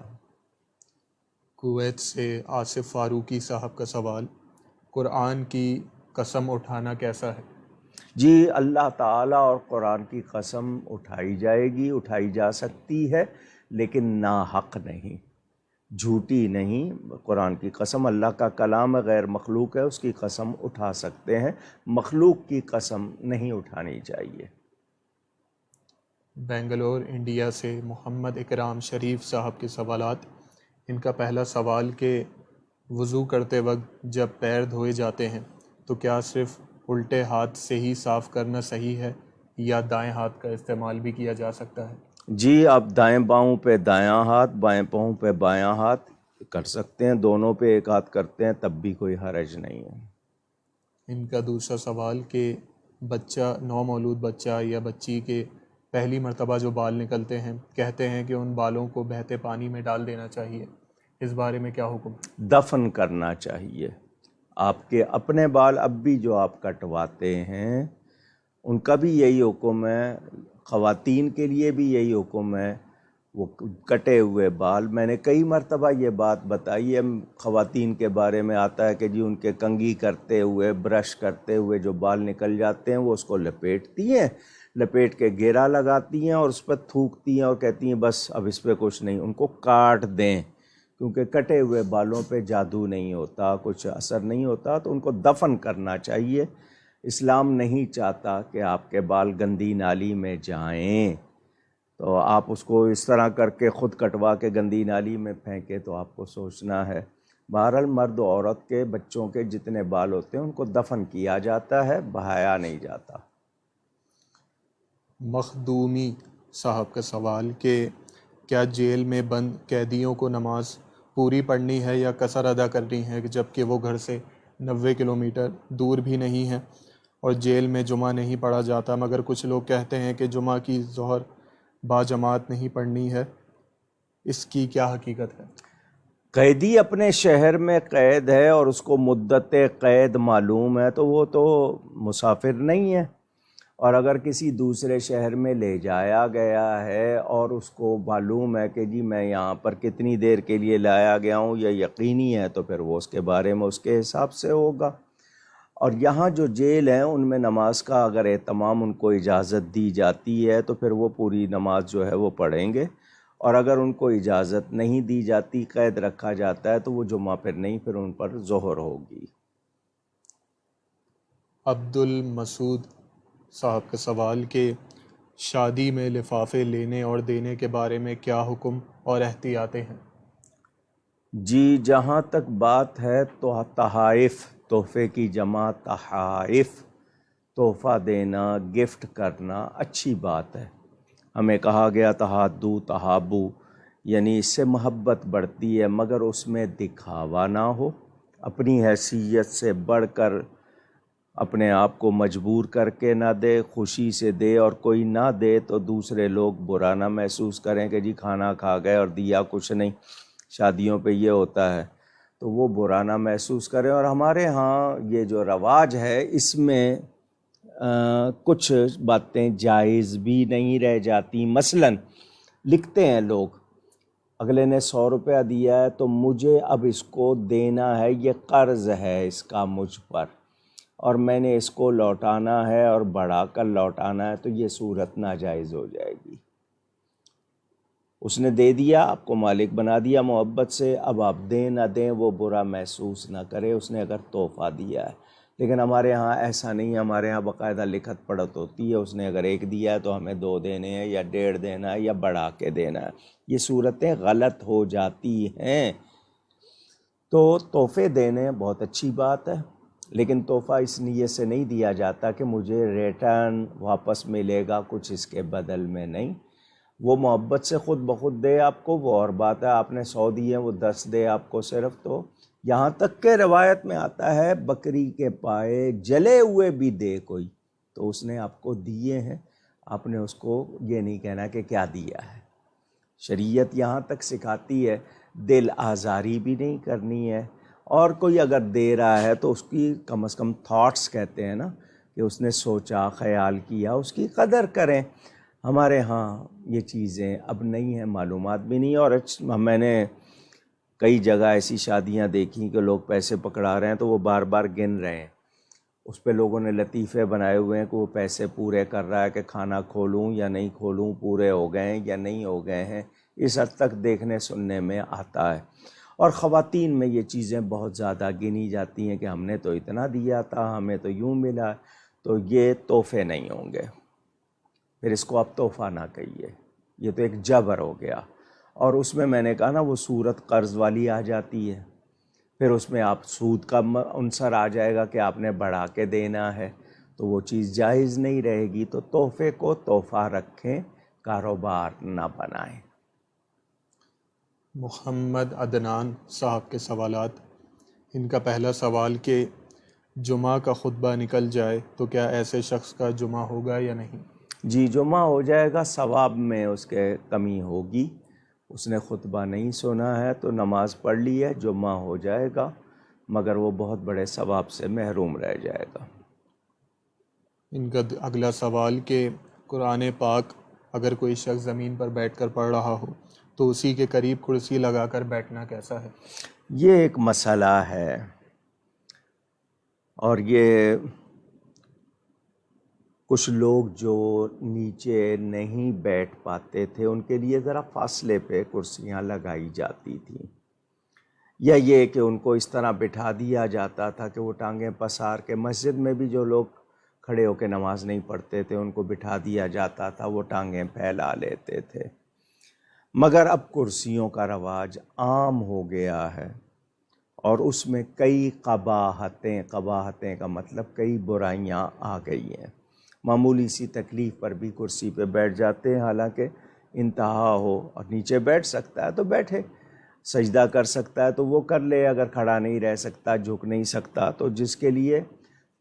کویت سے آصف فاروقی صاحب کا سوال، قرآن کی قسم اٹھانا کیسا ہے؟ جی اللہ تعالیٰ اور قرآن کی قسم اٹھائی جائے گی، اٹھائی جا سکتی ہے، لیکن ناحق نہیں، جھوٹی نہیں۔ قرآن کی قسم اللہ کا کلام ہے، غیر مخلوق ہے، اس کی قسم اٹھا سکتے ہیں، مخلوق کی قسم نہیں اٹھانی چاہیے۔ بنگلور انڈیا سے محمد اکرام شریف صاحب کے سوالات۔ ان کا پہلا سوال کہ وضو کرتے وقت جب پیر دھوئے جاتے ہیں تو کیا صرف الٹے ہاتھ سے ہی صاف کرنا صحیح ہے یا دائیں ہاتھ کا استعمال بھی کیا جا سکتا ہے؟ جی آپ دائیں پاؤں پہ دایاں ہاتھ، بائیں پاؤں پہ بایاں ہاتھ کر سکتے ہیں، دونوں پہ ایک ہاتھ کرتے ہیں تب بھی کوئی حرج نہیں ہے۔ ان کا دوسرا سوال کہ بچہ، نومولود بچہ یا بچی کے پہلی مرتبہ جو بال نکلتے ہیں، کہتے ہیں کہ ان بالوں کو بہتے پانی میں ڈال دینا چاہیے، اس بارے میں کیا حکم؟ دفن کرنا چاہیے۔ آپ کے اپنے بال اب بھی جو آپ کٹواتے ہیں ان کا بھی یہی حکم ہے، خواتین کے لیے بھی یہی حکم ہے، وہ کٹے ہوئے بال، میں نے کئی مرتبہ یہ بات بتائی ہے، خواتین کے بارے میں آتا ہے کہ جی ان کے کنگھی کرتے ہوئے، برش کرتے ہوئے جو بال نکل جاتے ہیں وہ اس کو لپیٹتی ہیں، لپیٹ کے گھیرا لگاتی ہیں اور اس پہ تھوکتی ہیں اور کہتی ہیں بس اب اس پہ کچھ نہیں، ان کو کاٹ دیں، کیونکہ کٹے ہوئے بالوں پہ جادو نہیں ہوتا، کچھ اثر نہیں ہوتا، تو ان کو دفن کرنا چاہیے۔ اسلام نہیں چاہتا کہ آپ کے بال گندی نالی میں جائیں، تو آپ اس کو اس طرح کر کے خود کٹوا کے گندی نالی میں پھینکے تو آپ کو سوچنا ہے۔ بہرحال مرد و عورت کے، بچوں کے جتنے بال ہوتے ہیں ان کو دفن کیا جاتا ہے، بہایا نہیں جاتا۔ مخدومی صاحب کا سوال کہ کیا جیل میں بند قیدیوں کو نماز پوری پڑھنی ہے یا قصر ادا کرنی ہے، جبکہ وہ گھر سے 90 کلومیٹر دور بھی نہیں ہیں اور جیل میں جمعہ نہیں پڑھا جاتا، مگر کچھ لوگ کہتے ہیں کہ جمعہ کی ظہر باجماعت نہیں پڑھنی ہے، اس کی کیا حقیقت ہے؟ قیدی اپنے شہر میں قید ہے اور اس کو مدت قید معلوم ہے تو وہ تو مسافر نہیں ہے، اور اگر کسی دوسرے شہر میں لے جایا گیا ہے اور اس کو معلوم ہے کہ جی میں یہاں پر کتنی دیر کے لیے لایا گیا ہوں یہ یقینی ہے، تو پھر وہ اس کے بارے میں اس کے حساب سے ہوگا۔ اور یہاں جو جیل ہیں ان میں نماز کا اگر اہتمام ان کو اجازت دی جاتی ہے تو پھر وہ پوری نماز جو ہے وہ پڑھیں گے، اور اگر ان کو اجازت نہیں دی جاتی، قید رکھا جاتا ہے، تو وہ جمعہ پھر نہیں، پھر ان پر ظہر ہوگی۔ عبد المسعود صاحب کا سوال کہ شادی میں لفافے لینے اور دینے کے بارے میں کیا حکم اور احتیاطیں ہیں؟ جی جہاں تک بات ہے تو تحائف، تحفے کی جمع تحائف، تحفہ دینا، گفٹ کرنا اچھی بات ہے۔ ہمیں کہا گیا تحادو تحابو، یعنی اس سے محبت بڑھتی ہے، مگر اس میں دکھاوا نہ ہو، اپنی حیثیت سے بڑھ کر اپنے آپ کو مجبور کر کے نہ دے، خوشی سے دے، اور کوئی نہ دے تو دوسرے لوگ برا نہ محسوس کریں کہ جی کھانا کھا گئے اور دیا کچھ نہیں، شادیوں پہ یہ ہوتا ہے، تو وہ برا نہ محسوس کریں۔ اور ہمارے ہاں یہ جو رواج ہے اس میں کچھ باتیں جائز بھی نہیں رہ جاتی، مثلاً لکھتے ہیں لوگ اگلے نے 100 روپیہ دیا ہے تو مجھے اب اس کو دینا ہے، یہ قرض ہے اس کا مجھ پر اور میں نے اس کو لوٹانا ہے اور بڑھا کر لوٹانا ہے، تو یہ صورت ناجائز ہو جائے گی۔ اس نے دے دیا، آپ کو مالک بنا دیا محبت سے، اب آپ دیں نہ دیں وہ برا محسوس نہ کرے، اس نے اگر تحفہ دیا ہے۔ لیکن ہمارے ہاں ایسا نہیں ہے، ہمارے ہاں باقاعدہ لکھت پڑھت ہوتی ہے، اس نے اگر 1 دیا ہے تو ہمیں 2 دینے ہیں یا 1.5 دینا ہے یا بڑھا کے دینا ہے، یہ صورتیں غلط ہو جاتی ہیں۔ تو تحفے دینے بہت اچھی بات ہے، لیکن تحفہ اس نیت سے نہیں دیا جاتا کہ مجھے ریٹرن واپس ملے گا کچھ اس کے بدل میں، نہیں، وہ محبت سے خود بخود دے آپ کو، وہ اور بات ہے، آپ نے 100 دیے وہ 10 دے آپ کو صرف۔ تو یہاں تک کہ روایت میں آتا ہے بکری کے پائے جلے ہوئے بھی دے کوئی، تو اس نے آپ کو دیے ہیں، آپ نے اس کو یہ نہیں کہنا کہ کیا دیا ہے۔ شریعت یہاں تک سکھاتی ہے دل آزاری بھی نہیں کرنی ہے، اور کوئی اگر دے رہا ہے تو اس کی کم از کم تھاٹس کہتے ہیں نا، کہ اس نے سوچا، خیال کیا، اس کی قدر کریں۔ ہمارے ہاں یہ چیزیں اب نہیں ہیں، معلومات بھی نہیں، اور میں نے کئی جگہ ایسی شادیاں دیکھی کہ لوگ پیسے پکڑا رہے ہیں تو وہ بار بار گن رہے ہیں، اس پہ لوگوں نے لطیفے بنائے ہوئے ہیں کہ وہ پیسے پورے کر رہا ہے کہ کھانا کھولوں یا نہیں کھولوں، پورے ہو گئے ہیں یا نہیں ہو گئے ہیں، اس حد تک دیکھنے سننے میں آتا ہے۔ اور خواتین میں یہ چیزیں بہت زیادہ گنی جاتی ہیں کہ ہم نے تو اتنا دیا تھا، ہمیں تو یوں ملا، تو یہ تحفے نہیں ہوں گے، پھر اس کو آپ تحفہ نہ کہیے، یہ تو ایک جبر ہو گیا۔ اور اس میں نے کہا نا وہ صورت قرض والی آ جاتی ہے، پھر اس میں آپ سود کا عنصر آ جائے گا کہ آپ نے بڑھا کے دینا ہے، تو وہ چیز جائز نہیں رہے گی۔ تو تحفے کو تحفہ رکھیں، کاروبار نہ بنائیں۔ محمد عدنان صاحب کے سوالات۔ ان کا پہلا سوال کہ جمعہ کا خطبہ نکل جائے تو کیا ایسے شخص کا جمعہ ہوگا یا نہیں؟ جی جمعہ ہو جائے گا، ثواب میں اس کے کمی ہوگی، اس نے خطبہ نہیں سنا ہے تو نماز پڑھ لی ہے، جمعہ ہو جائے گا مگر وہ بہت بڑے ثواب سے محروم رہ جائے گا۔ ان کا اگلا سوال کہ قرآن پاک اگر کوئی شخص زمین پر بیٹھ کر پڑھ رہا ہو تو اسی کے قریب کرسی لگا کر بیٹھنا کیسا ہے؟ یہ ایک مسئلہ ہے، اور یہ کچھ لوگ جو نیچے نہیں بیٹھ پاتے تھے ان کے لیے ذرا فاصلے پہ کرسیاں لگائی جاتی تھیں، یا یہ کہ ان کو اس طرح بٹھا دیا جاتا تھا کہ وہ ٹانگیں پسار کے، مسجد میں بھی جو لوگ کھڑے ہو کے نماز نہیں پڑھتے تھے ان کو بٹھا دیا جاتا تھا، وہ ٹانگیں پھیلا لیتے تھے۔ مگر اب کرسیوں کا رواج عام ہو گیا ہے، اور اس میں کئی قباحتیں کا مطلب کئی برائیاں آ گئی ہیں۔ معمولی سی تکلیف پر بھی کرسی پہ بیٹھ جاتے ہیں، حالانکہ انتہا ہو، اور نیچے بیٹھ سکتا ہے تو بیٹھے، سجدہ کر سکتا ہے تو وہ کر لے، اگر کھڑا نہیں رہ سکتا، جھک نہیں سکتا تو جس کے لیے۔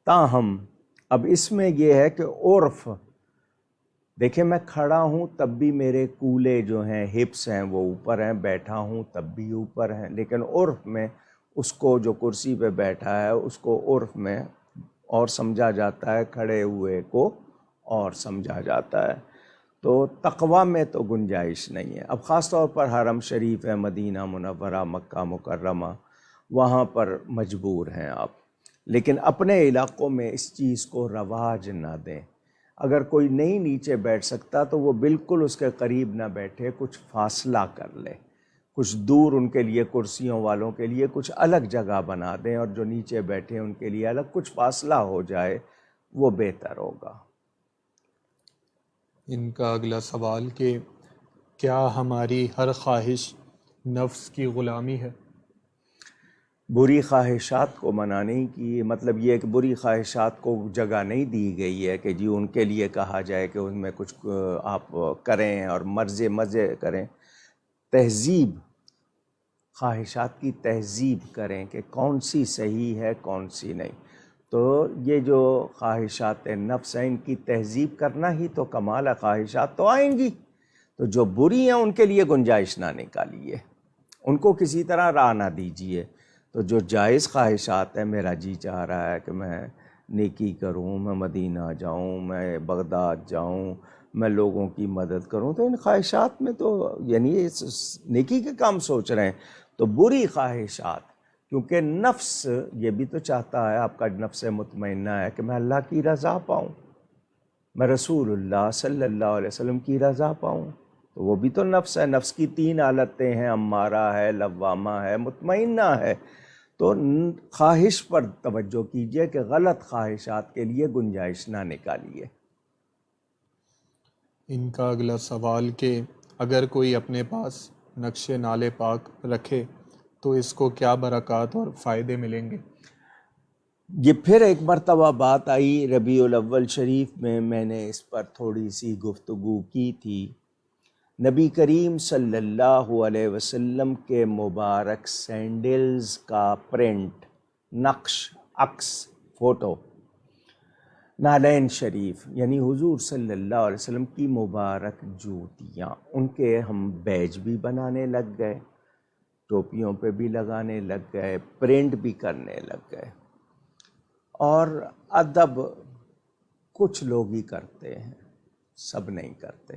تاہم اب اس میں یہ ہے کہ عرف، دیکھیں میں کھڑا ہوں تب بھی میرے کولے جو ہیں، ہپس ہیں، وہ اوپر ہیں، بیٹھا ہوں تب بھی اوپر ہیں، لیکن عرف میں اس کو جو کرسی پہ بیٹھا ہے اس کو عرف میں اور سمجھا جاتا ہے، کھڑے ہوئے کو اور سمجھا جاتا ہے، تو تقویٰ میں تو گنجائش نہیں ہے۔ اب خاص طور پر حرم شریف ہے، مدینہ منورہ، مکہ مکرمہ، وہاں پر مجبور ہیں آپ، لیکن اپنے علاقوں میں اس چیز کو رواج نہ دیں۔ اگر کوئی نہیں نیچے بیٹھ سکتا تو وہ بالکل اس کے قریب نہ بیٹھے، کچھ فاصلہ کر لے، کچھ دور ان کے لیے، کرسیوں والوں کے لیے کچھ الگ جگہ بنا دیں، اور جو نیچے بیٹھے ان کے لیے الگ کچھ فاصلہ ہو جائے، وہ بہتر ہوگا۔ ان کا اگلا سوال کہ کیا ہماری ہر خواہش نفس کی غلامی ہے؟ بری خواہشات کو منانے کی مطلب یہ ہے کہ بری خواہشات کو جگہ نہیں دی گئی ہے کہ جی ان کے لیے کہا جائے کہ ان میں کچھ آپ کریں اور مزے کریں۔ تہذیب، خواہشات کی تہذیب کریں کہ کون سی صحیح ہے کون سی نہیں۔ تو یہ جو خواہشات نفس ہیں ان کی تہذیب کرنا ہی تو کمال ہے، خواہشات تو آئیں گی، تو جو بری ہیں ان کے لیے گنجائش نہ نکالیے، ان کو کسی طرح راہ نہ دیجیے۔ تو جو جائز خواہشات ہیں، میرا جی چاہ رہا ہے کہ میں نیکی کروں، میں مدینہ جاؤں، میں بغداد جاؤں، میں لوگوں کی مدد کروں، تو ان خواہشات میں تو یعنی نیکی کے کام سوچ رہے ہیں۔ تو بری خواہشات، کیونکہ نفس یہ بھی تو چاہتا ہے، آپ کا نفس مطمئنہ ہے کہ میں اللہ کی رضا پاؤں، میں رسول اللہ صلی اللہ علیہ وسلم کی رضا پاؤں، تو وہ بھی تو نفس ہے۔ نفس کی 3 حالتیں ہیں، امارہ ہے، لوامہ ہے، مطمئنہ ہے۔ تو خواہش پر توجہ کیجئے کہ غلط خواہشات کے لیے گنجائش نہ نکالیے۔ ان کا اگلا سوال کہ اگر کوئی اپنے پاس نقش نال پاک رکھے تو اس کو کیا برکات اور فائدے ملیں گے؟ یہ پھر ایک مرتبہ بات آئی ربیع الاول شریف میں نے اس پر تھوڑی سی گفتگو کی تھی۔ نبی کریم صلی اللہ علیہ وسلم کے مبارک سینڈلز کا پرنٹ، نقش، عکس، فوٹو، نالین شریف، یعنی حضور صلی اللہ علیہ وسلم کی مبارک جوتیاں، ان کے ہم بیج بھی بنانے لگ گئے، ٹوپیوں پہ بھی لگانے لگ گئے، پرنٹ بھی کرنے لگ گئے، اور ادب کچھ لوگ ہی کرتے ہیں، سب نہیں کرتے.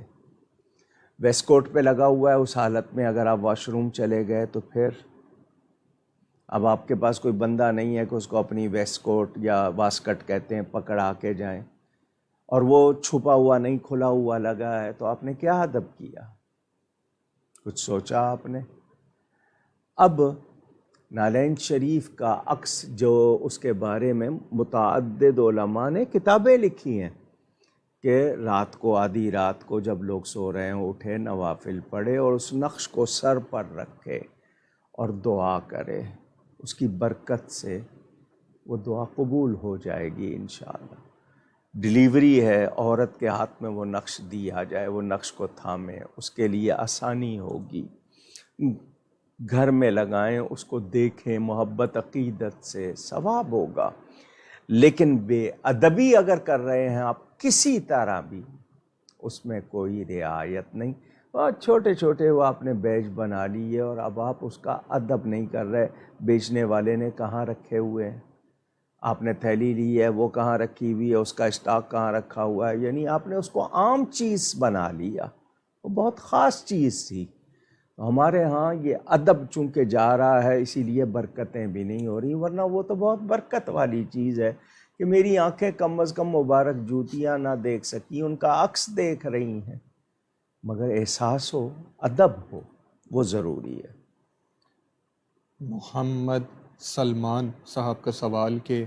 ویسٹ کوٹ پہ لگا ہوا ہے، اس حالت میں اگر آپ واش روم چلے گئے تو پھر اب آپ کے پاس کوئی بندہ نہیں ہے کہ اس کو اپنی ویسٹ کوٹ یا واسکٹ کہتے ہیں پکڑا کے جائیں، اور وہ چھپا ہوا نہیں کھلا ہوا لگا ہے، تو آپ نے کیا ادب کیا؟ کچھ سوچا آپ نے؟ اب نالین شریف کا عکس جو اس کے بارے میں متعدد علماء نے کتابیں لکھی ہیں کہ رات کو آدھی رات کو جب لوگ سو رہے ہیں اٹھے، نوافل پڑھے اور اس نقش کو سر پر رکھے اور دعا کرے، اس کی برکت سے وہ دعا قبول ہو جائے گی انشاءاللہ. ڈیلیوری ہے، عورت کے ہاتھ میں وہ نقش دیا جائے، وہ نقش کو تھامے، اس کے لیے آسانی ہوگی. گھر میں لگائیں، اس کو دیکھیں محبت عقیدت سے، ثواب ہوگا. لیکن بے ادبی اگر کر رہے ہیں آپ کسی طرح بھی، اس میں کوئی رعایت نہیں. اور چھوٹے چھوٹے وہ آپ نے بیج بنا لیے اور اب آپ اس کا ادب نہیں کر رہے. بیچنے والے نے کہاں رکھے ہوئے ہیں؟ آپ نے تھیلی لی ہے، وہ کہاں رکھی ہوئی ہے، اس کا اسٹاک کہاں رکھا ہوا ہے؟ یعنی آپ نے اس کو عام چیز بنا لیا. وہ بہت خاص چیز تھی. ہمارے ہاں یہ ادب چونکہ جا رہا ہے، اسی لیے برکتیں بھی نہیں ہو رہی، ورنہ وہ تو بہت برکت والی چیز ہے کہ میری آنکھیں کم از کم مبارک جوتیاں نہ دیکھ سکی، ان کا عکس دیکھ رہی ہیں، مگر احساس ہو، ادب ہو، وہ ضروری ہے. محمد سلمان صاحب کا سوال کہ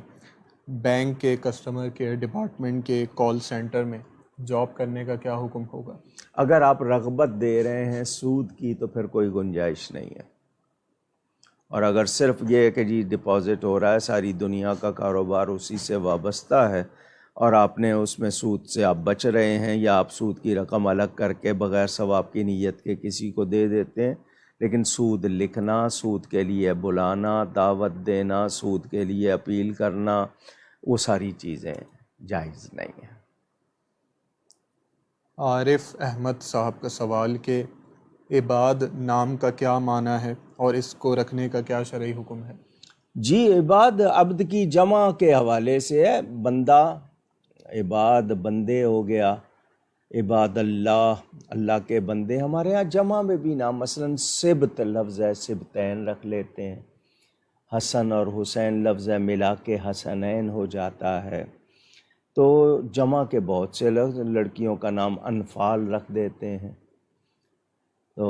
بینک کے کسٹمر کیئر ڈپارٹمنٹ کے کال سینٹر میں جاب کرنے کا کیا حکم ہوگا؟ اگر آپ رغبت دے رہے ہیں سود کی تو پھر کوئی گنجائش نہیں ہے. اور اگر صرف یہ کہ جی ڈپازٹ ہو رہا ہے، ساری دنیا کا کاروبار اسی سے وابستہ ہے، اور آپ نے اس میں سود سے آپ بچ رہے ہیں، یا آپ سود کی رقم الگ کر کے بغیر ثواب کی نیت کے کسی کو دے دیتے ہیں، لیکن سود لکھنا، سود کے لیے بلانا، دعوت دینا، سود کے لیے اپیل کرنا، وہ ساری چیزیں جائز نہیں ہیں. عارف احمد صاحب کا سوال کہ عباد نام کا کیا معنی ہے اور اس کو رکھنے کا کیا شرعی حکم ہے؟ جی عباد عبد کی جمع کے حوالے سے ہے. بندہ، عباد بندے ہو گیا، عباد اللہ، اللہ کے بندے. ہمارے ہاں جمع میں بھی نام، مثلا سبت لفظ ہے، سبتین رکھ لیتے ہیں. حسن اور حسین لفظ ہے، ملا کے حسنین ہو جاتا ہے. تو جمع کے بہت سے لفظ، لڑکیوں کا نام انفال رکھ دیتے ہیں. تو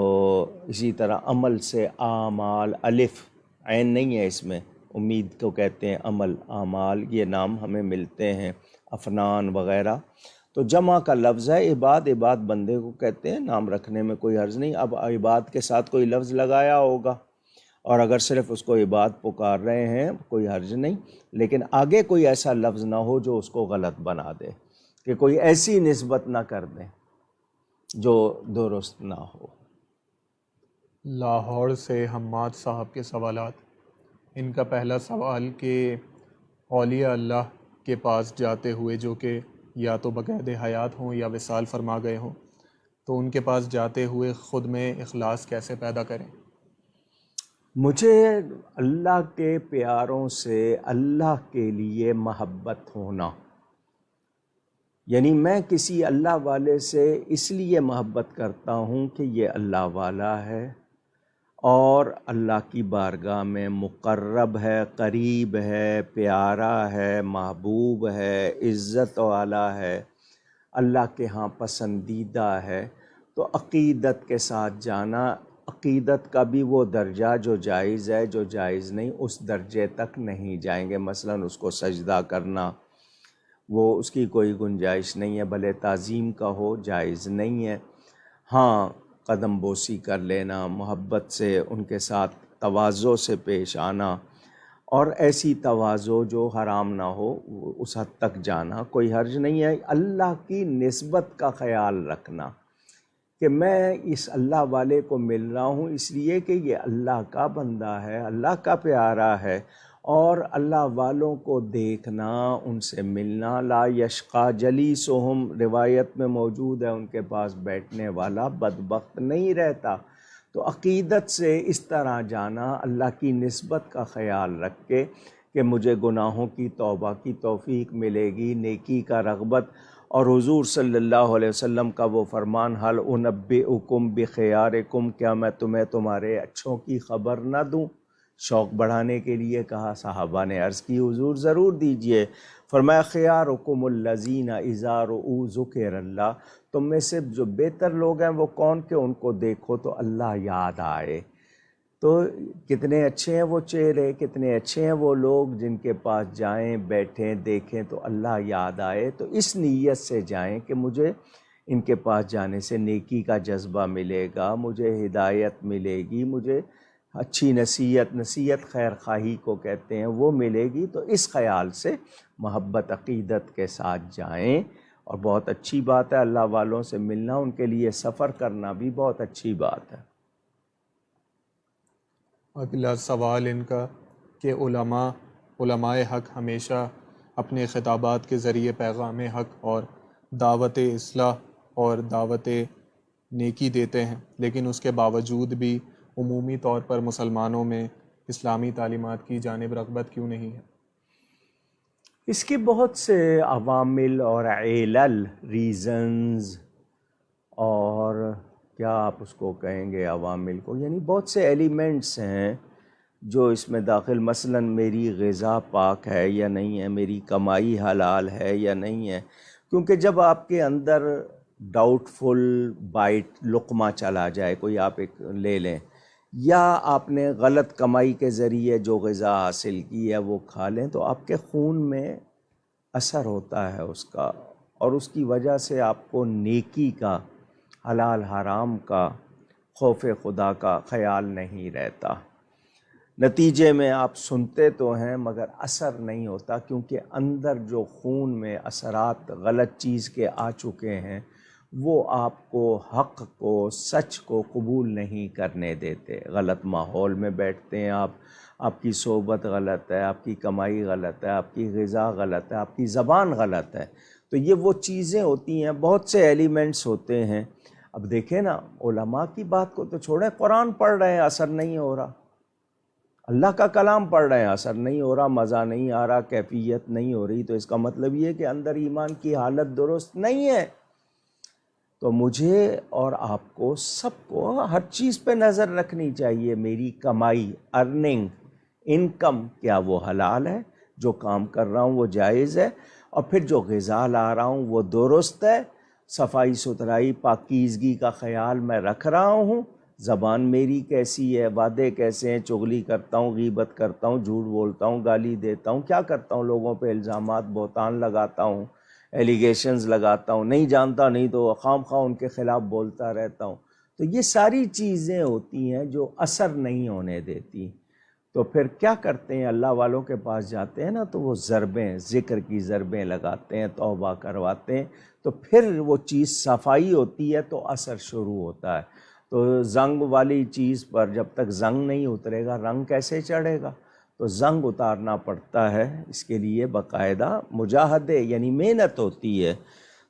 اسی طرح عمل سے اعمال، الف عین نہیں ہے اس میں، امید کو کہتے ہیں عمل، اعمال، یہ نام ہمیں ملتے ہیں، افنان وغیرہ. تو جمع کا لفظ ہے عباد، عباد بندے کو کہتے ہیں. نام رکھنے میں کوئی حرج نہیں. اب عباد کے ساتھ کوئی لفظ لگایا ہوگا، اور اگر صرف اس کو عباد پکار رہے ہیں کوئی حرج نہیں، لیکن آگے کوئی ایسا لفظ نہ ہو جو اس کو غلط بنا دے، کہ کوئی ایسی نسبت نہ کر دیں جو درست نہ ہو. لاہور سے حماد صاحب کے سوالات. ان کا پہلا سوال کہ اولیاء اللہ کے پاس جاتے ہوئے جو کہ یا تو بقید حیات ہوں یا وصال فرما گئے ہوں، تو ان کے پاس جاتے ہوئے خود میں اخلاص کیسے پیدا کریں؟ مجھے اللہ کے پیاروں سے اللہ کے لیے محبت ہونا، یعنی میں کسی اللہ والے سے اس لیے محبت کرتا ہوں کہ یہ اللہ والا ہے اور اللہ کی بارگاہ میں مقرب ہے، قریب ہے، پیارا ہے، محبوب ہے، عزت والا ہے، اللہ کے ہاں پسندیدہ ہے. تو عقیدت کے ساتھ جانا، عقیدت کا بھی وہ درجہ جو جائز ہے، جو جائز نہیں اس درجے تک نہیں جائیں گے. مثلا اس کو سجدہ کرنا، وہ اس کی کوئی گنجائش نہیں ہے، بھلے تعظیم کا ہو، جائز نہیں ہے. ہاں قدم بوسی کر لینا، محبت سے ان کے ساتھ تواضع سے پیش آنا، اور ایسی تواضع جو حرام نہ ہو، اس حد تک جانا کوئی حرج نہیں ہے. اللہ کی نسبت کا خیال رکھنا کہ میں اس اللہ والے کو مل رہا ہوں اس لیے کہ یہ اللہ کا بندہ ہے، اللہ کا پیارا ہے، اور اللہ والوں کو دیکھنا، ان سے ملنا. لا یشقا جلیسہم، روایت میں موجود ہے ان کے پاس بیٹھنے والا بدبخت نہیں رہتا. تو عقیدت سے اس طرح جانا، اللہ کی نسبت کا خیال رکھ کے کہ مجھے گناہوں کی توبہ کی توفیق ملے گی، نیکی کا رغبت، اور حضور صلی اللہ علیہ وسلم کا وہ فرمان حل انبئکم بخیارکم، کیا میں تمہیں تمہارے اچھوں کی خبر نہ دوں؟ شوق بڑھانے کے لیے کہا۔ صحابہ نے عرض کی حضور ضرور دیجئے۔ فرمایا خیارکم الذین اذا رؤوا ذکر اللہ، تم میں سے جو بہتر لوگ ہیں وہ کون کہ ان کو دیکھو تو اللہ یاد آئے۔ تو کتنے اچھے ہیں وہ چہرے، کتنے اچھے ہیں وہ لوگ جن کے پاس جائیں، بیٹھیں، دیکھیں تو اللہ یاد آئے۔ تو اس نیت سے جائیں کہ مجھے ان کے پاس جانے سے نیکی کا جذبہ ملے گا، مجھے ہدایت ملے گی، مجھے اچھی نصیحت خیر خواہی کو کہتے ہیں وہ ملے گی۔ تو اس خیال سے محبت عقیدت کے ساتھ جائیں، اور بہت اچھی بات ہے اللہ والوں سے ملنا، ان کے لیے سفر کرنا بھی بہت اچھی بات ہے۔ اگلا سوال ان کا کہ علماء حق ہمیشہ اپنے خطابات کے ذریعے پیغام حق اور دعوت اصلاح اور دعوت نیکی دیتے ہیں، لیکن اس کے باوجود بھی عمومی طور پر مسلمانوں میں اسلامی تعلیمات کی جانب رغبت کیوں نہیں ہے؟ اس کے بہت سے عوامل اور علل، ریزنز، اور کیا آپ اس کو کہیں گے عوامل کو، یعنی بہت سے ایلیمنٹس ہیں جو اس میں داخل، مثلا میری غذا پاک ہے یا نہیں ہے، میری کمائی حلال ہے یا نہیں ہے۔ کیونکہ جب آپ کے اندر ڈاؤٹ فل بائٹ لقمہ چلا جائے، کوئی آپ ایک لے لیں، یا آپ نے غلط کمائی کے ذریعے جو غذا حاصل کی ہے وہ کھا لیں، تو آپ کے خون میں اثر ہوتا ہے اس کا، اور اس کی وجہ سے آپ کو نیکی کا، حلال حرام کا، خوف خدا کا خیال نہیں رہتا۔ نتیجے میں آپ سنتے تو ہیں مگر اثر نہیں ہوتا، کیونکہ اندر جو خون میں اثرات غلط چیز کے آ چکے ہیں وہ آپ کو حق کو، سچ کو قبول نہیں کرنے دیتے۔ غلط ماحول میں بیٹھتے ہیں آپ کی صحبت غلط ہے، آپ کی کمائی غلط ہے، آپ کی غذا غلط ہے، آپ کی زبان غلط ہے۔ تو یہ وہ چیزیں ہوتی ہیں، بہت سے ایلیمنٹس ہوتے ہیں۔ اب دیکھیں نا، علماء کی بات کو تو چھوڑیں، قرآن پڑھ رہے ہیں اثر نہیں ہو رہا، اللہ کا کلام پڑھ رہے ہیں اثر نہیں ہو رہا، مزہ نہیں آ رہا، کیفیت نہیں ہو رہی، تو اس کا مطلب یہ ہے کہ اندر ایمان کی حالت درست نہیں ہے۔ تو مجھے اور آپ کو، سب کو، ہر چیز پہ نظر رکھنی چاہیے۔ میری کمائی، ارننگ، انکم، کیا وہ حلال ہے؟ جو کام کر رہا ہوں وہ جائز ہے؟ اور پھر جو غذا لا رہا ہوں وہ درست ہے؟ صفائی ستھرائی، پاکیزگی کا خیال میں رکھ رہا ہوں؟ زبان میری کیسی ہے؟ وعدے کیسے ہیں؟ چغلی کرتا ہوں، غیبت کرتا ہوں، جھوٹ بولتا ہوں، گالی دیتا ہوں، کیا کرتا ہوں؟ لوگوں پہ الزامات، بہتان لگاتا ہوں، ایلیگیشنز لگاتا ہوں، نہیں جانتا نہیں تو خام خواہ ان کے خلاف بولتا رہتا ہوں۔ تو یہ ساری چیزیں ہوتی ہیں جو اثر نہیں ہونے دیتی۔ تو پھر کیا کرتے ہیں؟ اللہ والوں کے پاس جاتے ہیں نا، تو وہ ضربیں، ذکر کی ضربیں لگاتے ہیں، توبہ کرواتے ہیں، تو پھر وہ چیز صفائی ہوتی ہے تو اثر شروع ہوتا ہے۔ تو زنگ والی چیز پر جب تک زنگ نہیں اترے گا رنگ کیسے چڑھے گا؟ تو زنگ اتارنا پڑتا ہے، اس کے لیے باقاعدہ مجاہدے یعنی محنت ہوتی ہے۔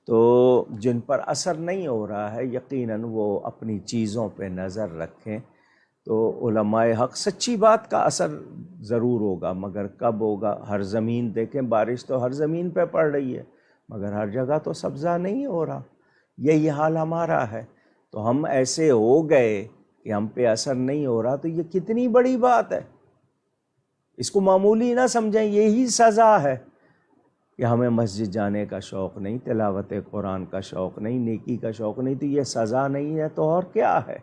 تو جن پر اثر نہیں ہو رہا ہے یقیناً وہ اپنی چیزوں پہ نظر رکھیں۔ تو علماء حق، سچی بات کا اثر ضرور ہوگا، مگر کب ہوگا؟ ہر زمین دیکھیں، بارش تو ہر زمین پہ پڑ رہی ہے مگر ہر جگہ تو سبزہ نہیں ہو رہا۔ یہی حال ہمارا ہے۔ تو ہم ایسے ہو گئے کہ ہم پہ اثر نہیں ہو رہا، تو یہ کتنی بڑی بات ہے، اس کو معمولی نہ سمجھیں۔ یہی سزا ہے کہ ہمیں مسجد جانے کا شوق نہیں، تلاوت قرآن کا شوق نہیں، نیکی کا شوق نہیں، تو یہ سزا نہیں ہے تو اور کیا ہے؟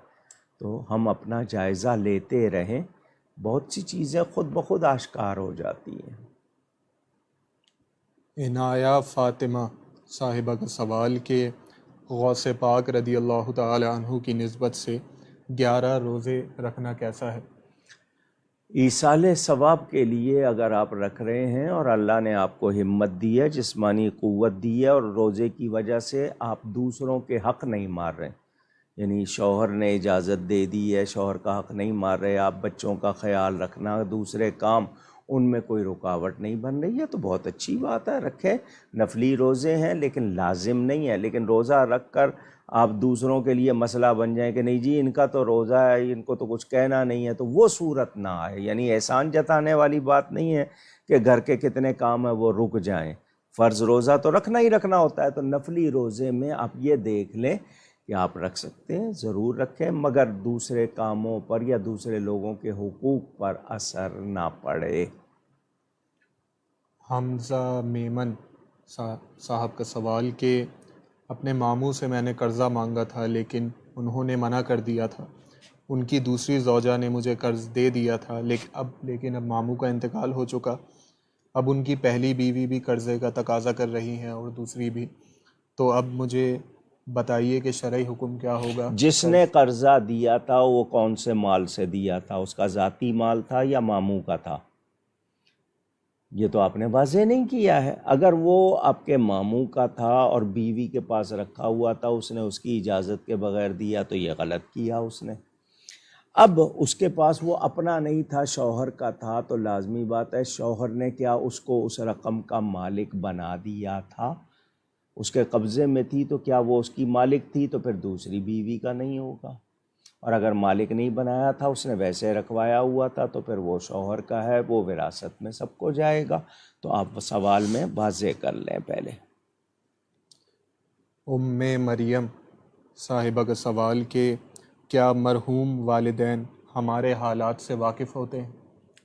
تو ہم اپنا جائزہ لیتے رہیں، بہت سی چیزیں خود بخود آشکار ہو جاتی ہیں۔ عنایہ فاطمہ صاحبہ کا سوال کہ غوث پاک رضی اللہ تعالی عنہ کی نسبت سے 11 روزے رکھنا کیسا ہے؟ ایصال ثواب کے لیے اگر آپ رکھ رہے ہیں اور اللہ نے آپ کو ہمت دی ہے، جسمانی قوت دی ہے، اور روزے کی وجہ سے آپ دوسروں کے حق نہیں مار رہے، یعنی شوہر نے اجازت دے دی ہے، شوہر کا حق نہیں مار رہے، آپ بچوں کا خیال رکھنا، دوسرے کام، ان میں کوئی رکاوٹ نہیں بن رہی ہے، تو بہت اچھی بات ہے، رکھیں۔ نفلی روزے ہیں لیکن لازم نہیں ہے، لیکن روزہ رکھ کر آپ دوسروں کے لیے مسئلہ بن جائیں کہ نہیں جی ان کا تو روزہ ہے، ان کو تو کچھ کہنا نہیں ہے، تو وہ صورت نہ آئے۔ یعنی احسان جتانے والی بات نہیں ہے کہ گھر کے کتنے کام ہیں وہ رک جائیں، فرض روزہ تو رکھنا ہی رکھنا ہوتا ہے، تو نفلی روزے میں آپ یہ دیکھ لیں کہ آپ رکھ سکتے ہیں، ضرور رکھیں، مگر دوسرے کاموں پر یا دوسرے لوگوں کے حقوق پر اثر نہ پڑے۔ حمزہ میمن صاحب کا سوال کہ اپنے ماموں سے میں نے قرضہ مانگا تھا لیکن انہوں نے منع کر دیا تھا، ان کی دوسری زوجہ نے مجھے قرض دے دیا تھا، لیکن اب ماموں کا انتقال ہو چکا، اب ان کی پہلی بیوی بھی قرضے کا تقاضا کر رہی ہیں اور دوسری بھی، تو اب مجھے بتائیے کہ شرعی حکم کیا ہوگا؟ جس نے قرضہ دیا تھا وہ کون سے مال سے دیا تھا؟ اس کا ذاتی مال تھا یا ماموں کا تھا؟ یہ تو آپ نے واضح نہیں کیا ہے۔ اگر وہ آپ کے ماموں کا تھا اور بیوی کے پاس رکھا ہوا تھا، اس نے اس کی اجازت کے بغیر دیا، تو یہ غلط کیا اس نے۔ اب اس کے پاس وہ اپنا نہیں تھا، شوہر کا تھا، تو لازمی بات ہے شوہر نے کیا اس کو اس رقم کا مالک بنا دیا تھا؟ اس کے قبضے میں تھی تو کیا وہ اس کی مالک تھی؟ تو پھر دوسری بیوی کا نہیں ہوگا۔ اور اگر مالک نہیں بنایا تھا، اس نے ویسے رکھوایا ہوا تھا، تو پھر وہ شوہر کا ہے، وہ وراثت میں سب کو جائے گا۔ تو آپ سوال میں واضح کر لیں پہلے۔ ام مریم صاحبہ کا سوال کہ کیا مرحوم والدین ہمارے حالات سے واقف ہوتے ہیں؟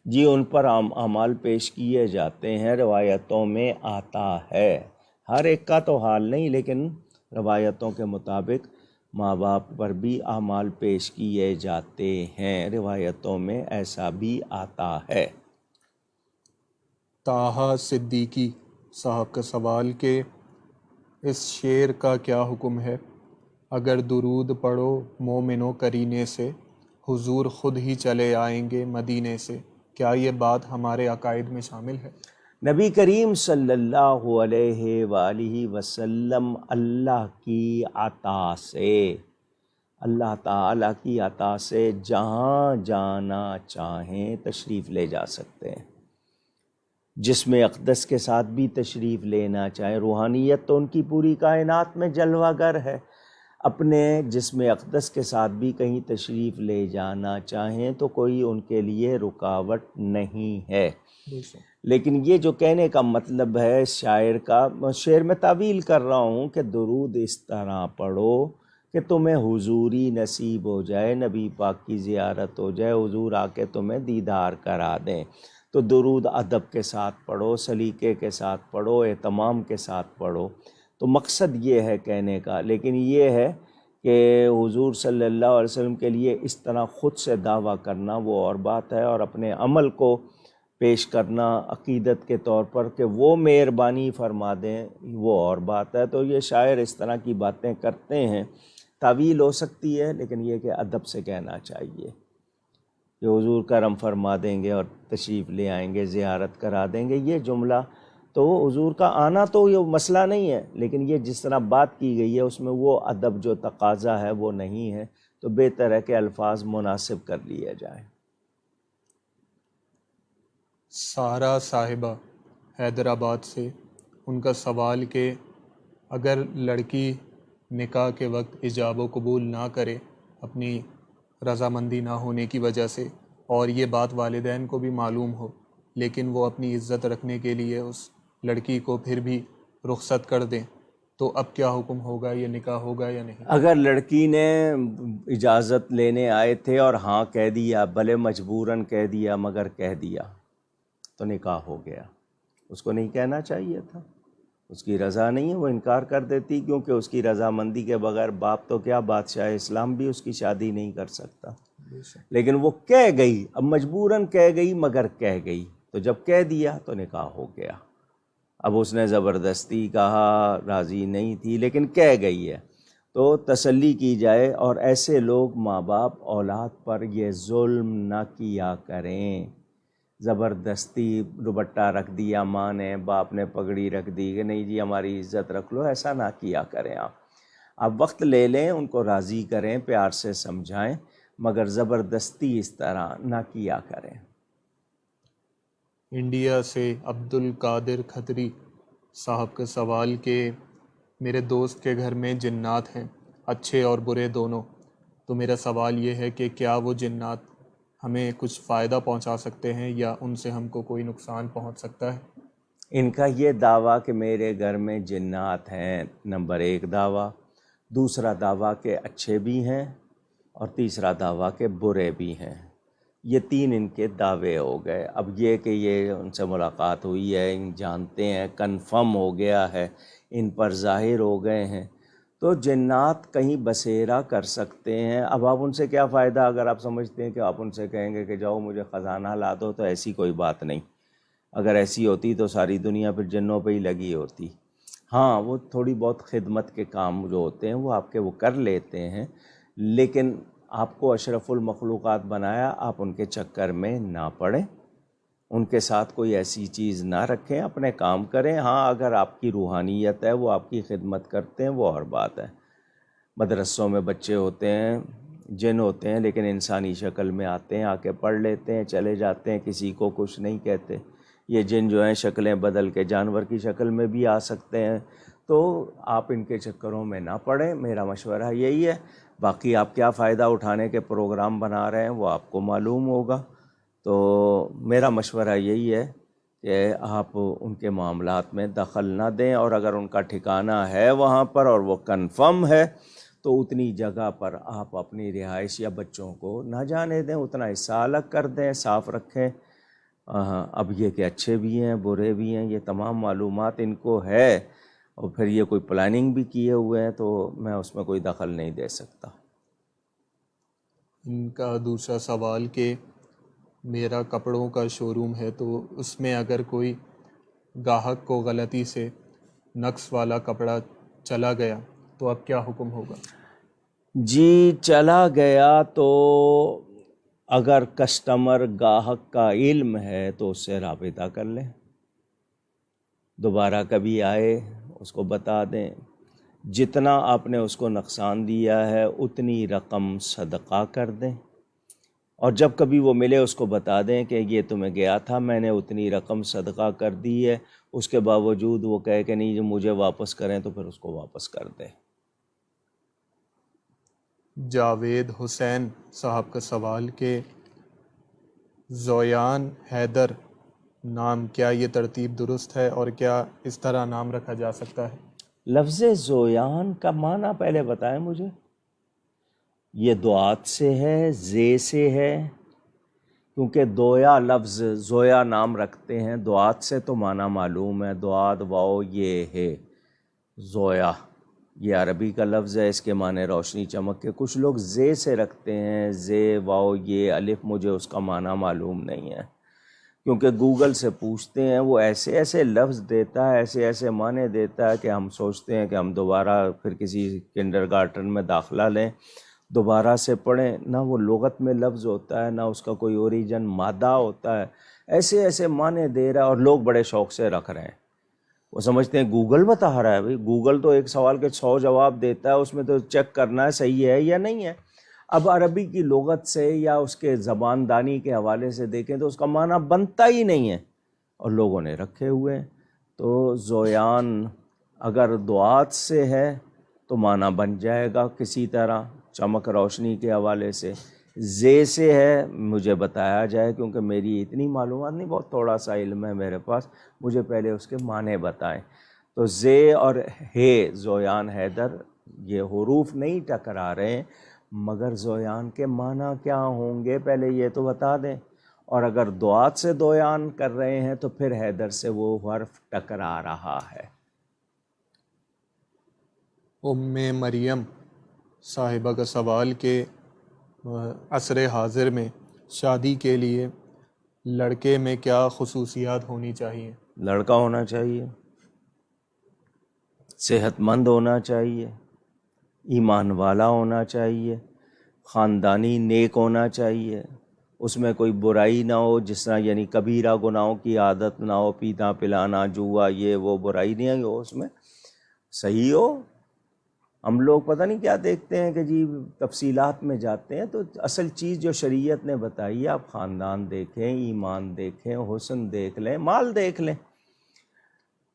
جی، ان پر اعمال پیش کیے جاتے ہیں، روایتوں میں آتا ہے۔ ہر ایک کا تو حال نہیں، لیکن روایتوں کے مطابق ماں باپ پر بھی اعمال پیش کیے جاتے ہیں، روایتوں میں ایسا بھی آتا ہے۔ طٰہٰ صدیقی صاحب کا سوال کہ اس شعر کا کیا حکم ہے؟ اگر درود پڑھو مومنو کرینے سے، حضور خود ہی چلے آئیں گے مدینے سے، کیا یہ بات ہمارے عقائد میں شامل ہے؟ نبی کریم صلی اللہ علیہ وآلہ وسلم اللہ کی عطا سے، اللہ تعالیٰ کی عطا سے جہاں جانا چاہیں تشریف لے جا سکتے ہیں۔ جسم اقدس کے ساتھ بھی تشریف لینا چاہیں، روحانیت تو ان کی پوری کائنات میں جلوہ گر ہے، اپنے جسم اقدس کے ساتھ بھی کہیں تشریف لے جانا چاہیں تو کوئی ان کے لیے رکاوٹ نہیں ہے۔ لیکن یہ جو کہنے کا مطلب ہے شاعر کا، شعر میں تعویل کر رہا ہوں کہ درود اس طرح پڑھو کہ تمہیں حضوری نصیب ہو جائے، نبی پاک کی زیارت ہو جائے، حضور آ کے تمہیں دیدار کرا دیں، تو درود ادب کے ساتھ پڑھو، سلیقے کے ساتھ پڑھو، اہتمام کے ساتھ پڑھو۔ تو مقصد یہ ہے کہنے کا، لیکن یہ ہے کہ حضور صلی اللہ علیہ وسلم کے لیے اس طرح خود سے دعویٰ کرنا وہ اور بات ہے، اور اپنے عمل کو پیش کرنا عقیدت کے طور پر کہ وہ مہربانی فرما دیں، وہ اور بات ہے۔ تو یہ شاعر اس طرح کی باتیں کرتے ہیں، تعویل ہو سکتی ہے، لیکن یہ کہ ادب سے کہنا چاہیے کہ حضور کرم فرما دیں گے اور تشریف لے آئیں گے، زیارت کرا دیں گے۔ یہ جملہ تو حضور کا آنا تو یہ مسئلہ نہیں ہے، لیکن یہ جس طرح بات کی گئی ہے اس میں وہ ادب جو تقاضا ہے وہ نہیں ہے، تو بہتر ہے کہ الفاظ مناسب کر لیے جائیں۔ سارا صاحبہ حیدرآباد سے، ان کا سوال کہ اگر لڑکی نکاح کے وقت ایجاب و قبول نہ کرے اپنی رضامندی نہ ہونے کی وجہ سے، اور یہ بات والدین کو بھی معلوم ہو، لیکن وہ اپنی عزت رکھنے کے لیے اس لڑکی کو پھر بھی رخصت کر دیں، تو اب کیا حکم ہوگا؟ یہ نکاح ہوگا یا نہیں؟ اگر لڑکی نے اجازت لینے آئے تھے اور ہاں کہہ دیا، بھلے مجبوراً کہہ دیا مگر کہہ دیا، تو نکاح ہو گیا۔ اس کو نہیں کہنا چاہیے تھا، اس کی رضا نہیں ہے، وہ انکار کر دیتی، کیونکہ اس کی رضامندی کے بغیر باپ تو کیا بادشاہ اسلام بھی اس کی شادی نہیں کر سکتا۔ لیکن وہ کہہ گئی، اب مجبوراً کہہ گئی مگر کہہ گئی، تو جب کہہ دیا تو نکاح ہو گیا۔ اب اس نے زبردستی کہا، راضی نہیں تھی، لیکن کہہ گئی ہے، تو تسلی کی جائے۔ اور ایسے لوگ ماں باپ اولاد پر یہ ظلم نہ کیا کریں، زبردستی دوپٹہ رکھ دیا ماں نے، باپ نے پگڑی رکھ دی کہ نہیں جی ہماری عزت رکھ لو، ایسا نہ کیا کریں۔ آپ وقت لے لیں، ان کو راضی کریں، پیار سے سمجھائیں، مگر زبردستی اس طرح نہ کیا کریں۔ انڈیا سے عبد القادر کھتری صاحب کا سوال کہ میرے دوست کے گھر میں جنات ہیں، اچھے اور برے دونوں، تو میرا سوال یہ ہے کہ کیا وہ جنات ہمیں کچھ فائدہ پہنچا سکتے ہیں یا ان سے ہم کو کوئی نقصان پہنچ سکتا ہے؟ ان کا یہ دعویٰ کہ میرے گھر میں جنات ہیں، نمبر 1 دعویٰ، دوسرا دعویٰ کہ اچھے بھی ہیں، اور تیسرا دعویٰ کہ برے بھی ہیں۔ یہ 3 ان کے دعوے ہو گئے۔ اب یہ کہ یہ ان سے ملاقات ہوئی ہے، ان جانتے ہیں، کنفرم ہو گیا ہے، ان پر ظاہر ہو گئے ہیں، تو جنات کہیں بسیرا کر سکتے ہیں۔ اب آپ ان سے کیا فائدہ اگر آپ سمجھتے ہیں کہ آپ ان سے کہیں گے کہ جاؤ مجھے خزانہ لا دو، تو ایسی کوئی بات نہیں۔ اگر ایسی ہوتی تو ساری دنیا پھر جنوں پہ ہی لگی ہوتی۔ ہاں، وہ تھوڑی بہت خدمت کے کام جو ہوتے ہیں وہ آپ کے وہ کر لیتے ہیں، لیکن آپ کو اشرف المخلوقات بنایا، آپ ان کے چکر میں نہ پڑیں، ان کے ساتھ کوئی ایسی چیز نہ رکھیں، اپنے کام کریں۔ ہاں، اگر آپ کی روحانیت ہے، وہ آپ کی خدمت کرتے ہیں، وہ اور بات ہے۔ مدرسوں میں بچے ہوتے ہیں، جن ہوتے ہیں، لیکن انسانی شکل میں آتے ہیں، آ کے پڑھ لیتے ہیں، چلے جاتے ہیں، کسی کو کچھ نہیں کہتے۔ یہ جن جو ہیں شکلیں بدل کے جانور کی شکل میں بھی آ سکتے ہیں، تو آپ ان کے چکروں میں نہ پڑیں، میرا مشورہ یہی ہے۔ باقی آپ کیا فائدہ اٹھانے کے پروگرام بنا رہے ہیں وہ آپ کو معلوم ہوگا، تو میرا مشورہ یہی ہے کہ آپ ان کے معاملات میں دخل نہ دیں، اور اگر ان کا ٹھکانہ ہے وہاں پر اور وہ کنفرم ہے تو اتنی جگہ پر آپ اپنی رہائش یا بچوں کو نہ جانے دیں، اتنا حصہ الگ کر دیں، صاف رکھیں۔ اب یہ کہ اچھے بھی ہیں، برے بھی ہیں، یہ تمام معلومات ان کو ہے، اور پھر یہ کوئی پلاننگ بھی کیے ہوئے ہیں، تو میں اس میں کوئی دخل نہیں دے سکتا۔ ان کا دوسرا سوال کہ میرا کپڑوں کا شو روم ہے، تو اس میں اگر کوئی گاہک کو غلطی سے نقص والا کپڑا چلا گیا تو اب کیا حکم ہوگا؟ جی، چلا گیا تو اگر کسٹمر گاہک کا علم ہے تو اس سے رابطہ کر لیں، دوبارہ کبھی آئے اس کو بتا دیں، جتنا آپ نے اس کو نقصان دیا ہے اتنی رقم صدقہ کر دیں، اور جب کبھی وہ ملے اس کو بتا دیں کہ یہ تمہیں گیا تھا، میں نے اتنی رقم صدقہ کر دی ہے، اس کے باوجود وہ کہے کہ نہیں جو مجھے واپس کریں، تو پھر اس کو واپس کر دیں۔ جاوید حسین صاحب کا سوال کہ زویان حیدر نام، کیا یہ ترتیب درست ہے اور کیا اس طرح نام رکھا جا سکتا ہے؟ لفظ زویان کا معنی پہلے بتائیں مجھے۔ یہ دعات سے ہے، زے سے ہے؟ کیونکہ دویا لفظ، زویا نام رکھتے ہیں، دعات سے تو معنی معلوم ہے، دعات واؤ یہ ہے زویا، یہ عربی کا لفظ ہے، اس کے معنی روشنی چمک کے۔ کچھ لوگ زے سے رکھتے ہیں، زے واؤ یہ الف، مجھے اس کا معنی معلوم نہیں ہے، کیونکہ گوگل سے پوچھتے ہیں، وہ ایسے ایسے لفظ دیتا ہے، ایسے ایسے معنی دیتا ہے کہ ہم سوچتے ہیں کہ ہم دوبارہ پھر کسی کنڈر گارٹن میں داخلہ لیں، دوبارہ سے پڑھیں، نہ وہ لغت میں لفظ ہوتا ہے، نہ اس کا کوئی اوریجن مادہ ہوتا ہے، ایسے ایسے معنی دے رہا ہے، اور لوگ بڑے شوق سے رکھ رہے ہیں۔ وہ سمجھتے ہیں گوگل بتا رہا ہے، بھائی گوگل تو ایک سوال کے 100 جواب دیتا ہے، اس میں تو چیک کرنا ہے صحیح ہے یا نہیں ہے۔ اب عربی کی لغت سے یا اس کے زبان دانی کے حوالے سے دیکھیں تو اس کا معنی بنتا ہی نہیں ہے، اور لوگوں نے رکھے ہوئے ہیں۔ تو زویان اگر دعات سے ہے تو معنی بن جائے گا کسی طرح، چمک روشنی کے حوالے سے۔ زے سے ہے مجھے بتایا جائے، کیونکہ میری اتنی معلومات نہیں، بہت تھوڑا سا علم ہے میرے پاس، مجھے پہلے اس کے معنی بتائیں۔ تو زے اور ہے، زویان حیدر، یہ حروف نہیں ٹکرا رہے ہیں، مگر زویان کے معنی کیا ہوں گے پہلے یہ تو بتا دیں، اور اگر دعات سے دویان کر رہے ہیں تو پھر حیدر سے وہ حرف ٹکرا رہا ہے۔ ام مریم صاحبہ کا سوال کہ عصر حاضر میں شادی کے لیے لڑکے میں کیا خصوصیات ہونی چاہیے؟ لڑکا ہونا چاہیے، صحت مند ہونا چاہیے، ایمان والا ہونا چاہیے، خاندانی نیک ہونا چاہیے، اس میں کوئی برائی نہ ہو، جس طرح یعنی کبیرہ گناہوں کی عادت نہ ہو، پینا پلانا جوا یہ وہ برائی نہیں ہو، اس میں صحیح ہو۔ ہم لوگ پتہ نہیں کیا دیکھتے ہیں کہ جی تفصیلات میں جاتے ہیں، تو اصل چیز جو شریعت نے بتائی ہے، آپ خاندان دیکھیں، ایمان دیکھیں، حسن دیکھ لیں، مال دیکھ لیں،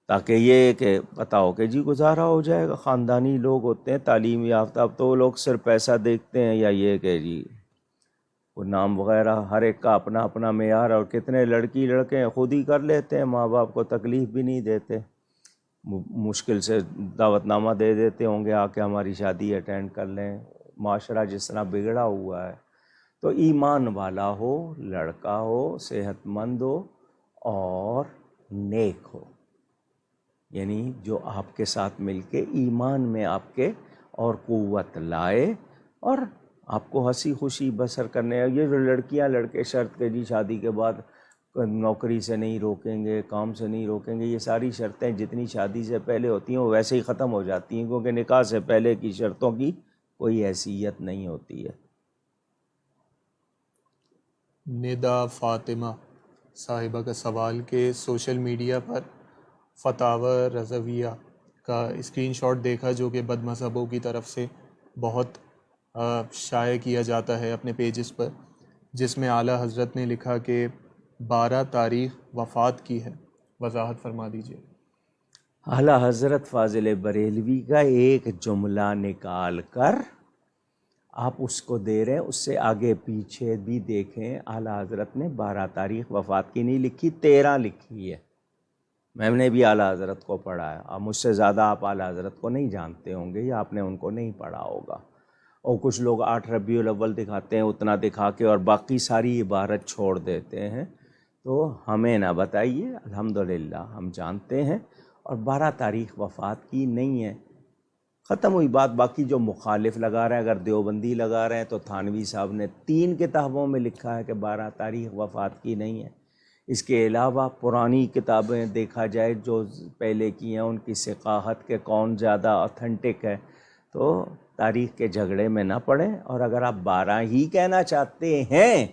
تاکہ یہ کہ پتہ ہو کہ جی گزارا ہو جائے گا۔ خاندانی لوگ ہوتے ہیں تعلیم یافتہ، اب تو وہ لوگ صرف پیسہ دیکھتے ہیں، یا یہ کہ جی کوئی نام وغیرہ، ہر ایک کا اپنا اپنا معیار، اور کتنے لڑکی لڑکے خود ہی کر لیتے ہیں، ماں باپ کو تکلیف بھی نہیں دیتے، مشکل سے دعوت نامہ دے دیتے ہوں گے آ کے ہماری شادی اٹینڈ کر لیں۔ معاشرہ جس طرح بگڑا ہوا ہے، تو ایمان والا ہو، لڑکا ہو، صحت مند ہو اور نیک ہو، یعنی جو آپ کے ساتھ مل کے ایمان میں آپ کے اور قوت لائے اور آپ کو ہنسی خوشی بسر کرنے۔ یہ جو لڑکیاں لڑکے شرط کے جی شادی کے بعد نوکری سے نہیں روکیں گے، کام سے نہیں روکیں گے، یہ ساری شرطیں جتنی شادی سے پہلے ہوتی ہیں وہ ویسے ہی ختم ہو جاتی ہیں، کیونکہ نکاح سے پہلے کی شرطوں کی کوئی حیثیت نہیں ہوتی ہے۔ ندا فاطمہ صاحبہ کا سوال کہ سوشل میڈیا پر فتاوی رضویہ کا اسکرین شاٹ دیکھا جو کہ بد مذہبوں کی طرف سے بہت شائع کیا جاتا ہے اپنے پیجز پر، جس میں اعلیٰ حضرت نے لکھا کہ 12 تاریخ وفات کی ہے، وضاحت فرما دیجیے۔ اعلیٰ حضرت فاضل بریلوی کا ایک جملہ نکال کر آپ اس کو دے رہے ہیں، اس سے آگے پیچھے بھی دیکھیں، اعلیٰ حضرت نے 12 تاریخ وفات کی نہیں لکھی، 13 لکھی ہے۔ میں نے بھی اعلیٰ حضرت کو پڑھا ہے، اب مجھ سے زیادہ آپ اعلیٰ حضرت کو نہیں جانتے ہوں گے یا آپ نے ان کو نہیں پڑھا ہوگا، اور کچھ لوگ 8 ربیع الاول دکھاتے ہیں، اتنا دکھا کے اور باقی ساری عبارت چھوڑ دیتے ہیں۔ تو ہمیں نہ بتائیے، الحمدللہ ہم جانتے ہیں، اور 12 تاریخ وفات کی نہیں ہے، ختم ہوئی بات۔ باقی جو مخالف لگا رہے ہیں، اگر دیوبندی لگا رہے ہیں تو تھانوی صاحب نے 3 کتابوں میں لکھا ہے کہ 12 تاریخ وفات کی نہیں ہے۔ اس کے علاوہ پرانی کتابیں دیکھا جائے جو پہلے کی ہیں، ان کی ثقافت کے کون زیادہ اوتھینٹک ہے، تو تاریخ کے جھگڑے میں نہ پڑیں۔ اور اگر آپ 12 ہی کہنا چاہتے ہیں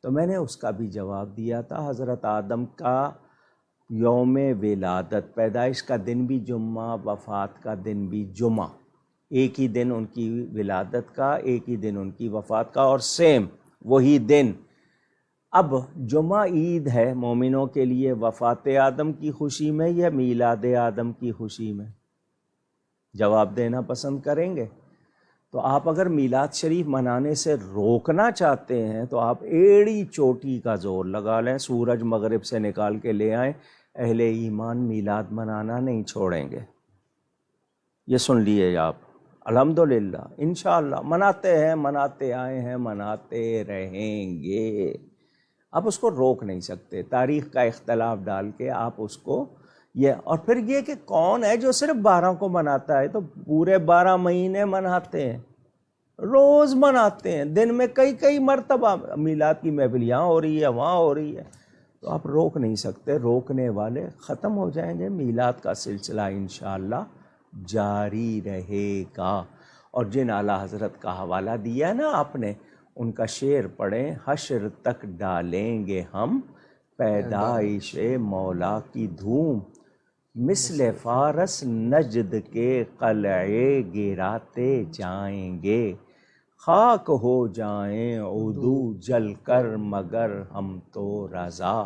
تو میں نے اس کا بھی جواب دیا تھا، حضرت آدم کا یوم ولادت، پیدائش کا دن بھی جمعہ، وفات کا دن بھی جمعہ، ایک ہی دن ان کی ولادت کا، ایک ہی دن ان کی وفات کا، اور سیم وہی دن۔ اب جمعہ عید ہے مومنوں کے لیے وفات آدم کی خوشی میں یا میلاد آدم کی خوشی میں؟ جواب دینا پسند کریں گے؟ تو آپ اگر میلاد شریف منانے سے روکنا چاہتے ہیں تو آپ ایڑی چوٹی کا زور لگا لیں، سورج مغرب سے نکال کے لے آئیں، اہل ایمان میلاد منانا نہیں چھوڑیں گے۔ یہ سن لیے آپ، الحمدللہ انشاءاللہ مناتے ہیں، مناتے آئے ہیں، مناتے رہیں گے۔ آپ اس کو روک نہیں سکتے، تاریخ کا اختلاف ڈال کے آپ اس کو اور پھر یہ کہ کون ہے جو صرف 12 کو مناتا ہے، تو پورے 12 مہینے مناتے ہیں، روز مناتے ہیں، دن میں کئی مرتبہ میلاد کی محفلیاں ہو رہی ہے، وہاں ہو رہی ہے، تو آپ روک نہیں سکتے۔ روکنے والے ختم ہو جائیں گے، میلاد کا سلسلہ انشاءاللہ جاری رہے گا۔ اور جن اعلیٰ حضرت کا حوالہ دیا نا آپ نے، ان کا شعر پڑھیں، حشر تک ڈالیں گے ہم پیدائش مولا کی دھوم، مثل فارس نجد کے قلعے گراتے جائیں گے، خاک ہو جائیں عدو جل کر مگر ہم تو رضا،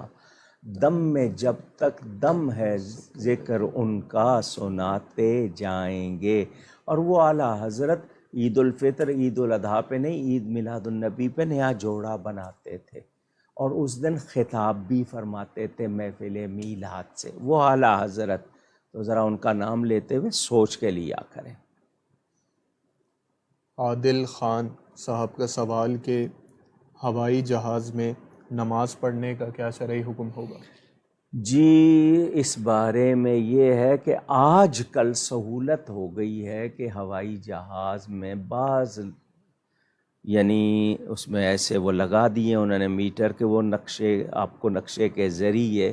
دم میں جب تک دم ہے ذکر ان کا سناتے جائیں گے۔ اور وہ اعلیٰ حضرت عید الفطر، عید الاضحیٰ پہ نہیں، عید میلاد النبی پہ نیا جوڑا بناتے تھے، اور اس دن خطاب بھی فرماتے تھے محفل میلاد سے، وہ اعلیٰ حضرت۔ تو ذرا ان کا نام لیتے ہوئے سوچ کے لیا کریں۔ عادل خان صاحب کا سوال کہ ہوائی جہاز میں نماز پڑھنے کا کیا شرعی حکم ہوگا؟ جی اس بارے میں یہ ہے کہ آج کل سہولت ہو گئی ہے کہ ہوائی جہاز میں بعض یعنی اس میں ایسے وہ لگا دیے انہوں نے میٹر کے، وہ نقشے آپ کو نقشے کے ذریعے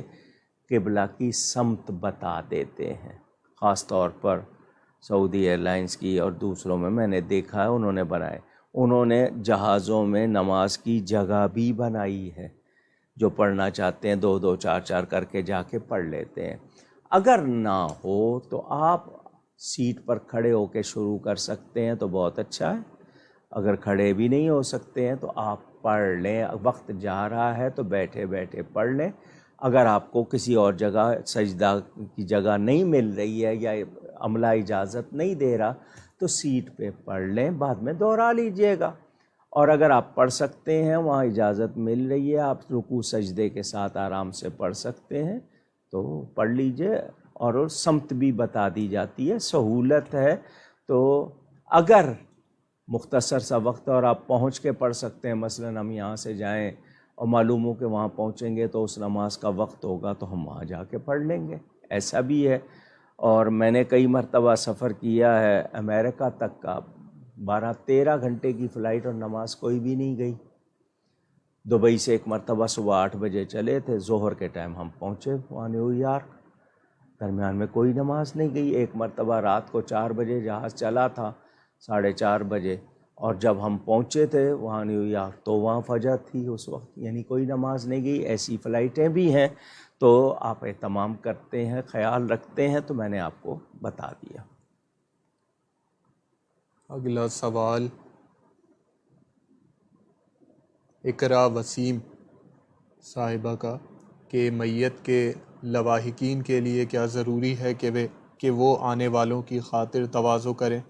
قبلہ کی سمت بتا دیتے ہیں، خاص طور پر سعودی ایئرلائنس کی اور دوسروں میں نے دیکھا ہے انہوں نے بنائے۔ انہوں نے جہازوں میں نماز کی جگہ بھی بنائی ہے، جو پڑھنا چاہتے ہیں 2-2 4-4 کر کے جا کے پڑھ لیتے ہیں۔ اگر نہ ہو تو آپ سیٹ پر کھڑے ہو کے شروع کر سکتے ہیں تو بہت اچھا ہے، اگر کھڑے بھی نہیں ہو سکتے ہیں تو آپ پڑھ لیں، وقت جا رہا ہے تو بیٹھے بیٹھے پڑھ لیں۔ اگر آپ کو کسی اور جگہ سجدہ کی جگہ نہیں مل رہی ہے یا عملہ اجازت نہیں دے رہا تو سیٹ پہ پڑھ لیں، بعد میں دوہرا لیجئے گا۔ اور اگر آپ پڑھ سکتے ہیں، وہاں اجازت مل رہی ہے، آپ رکوع سجدے کے ساتھ آرام سے پڑھ سکتے ہیں تو پڑھ لیجئے، اور سمت بھی بتا دی جاتی ہے، سہولت ہے۔ تو اگر مختصر سا وقت اور آپ پہنچ کے پڑھ سکتے ہیں، مثلا ہم یہاں سے جائیں اور معلوم ہو کہ وہاں پہنچیں گے تو اس نماز کا وقت ہوگا تو ہم وہاں جا کے پڑھ لیں گے، ایسا بھی ہے۔ اور میں نے کئی مرتبہ سفر کیا ہے امریکہ تک کا، 12-13 گھنٹے کی فلائٹ اور نماز کوئی بھی نہیں گئی۔ دبئی سے ایک مرتبہ صبح 8 بجے چلے تھے، ظہر کے ٹائم ہم پہنچے وہاں نیو یارک، درمیان میں کوئی نماز نہیں گئی۔ ایک مرتبہ رات کو 4 بجے جہاز چلا تھا، 4:30 بجے، اور جب ہم پہنچے تھے وہاں نیو یارک تو وہاں فجر تھی اس وقت، یعنی کوئی نماز نہیں گئی۔ ایسی فلائٹیں بھی ہیں، تو آپ اہتمام کرتے ہیں، خیال رکھتے ہیں، تو میں نے آپ کو بتا دیا۔ اگلا سوال اقرا وسیم صاحبہ کا، کہ میت کے لواحقین کے لیے کیا ضروری ہے کہ وہ آنے والوں کی خاطر تواضع کریں؟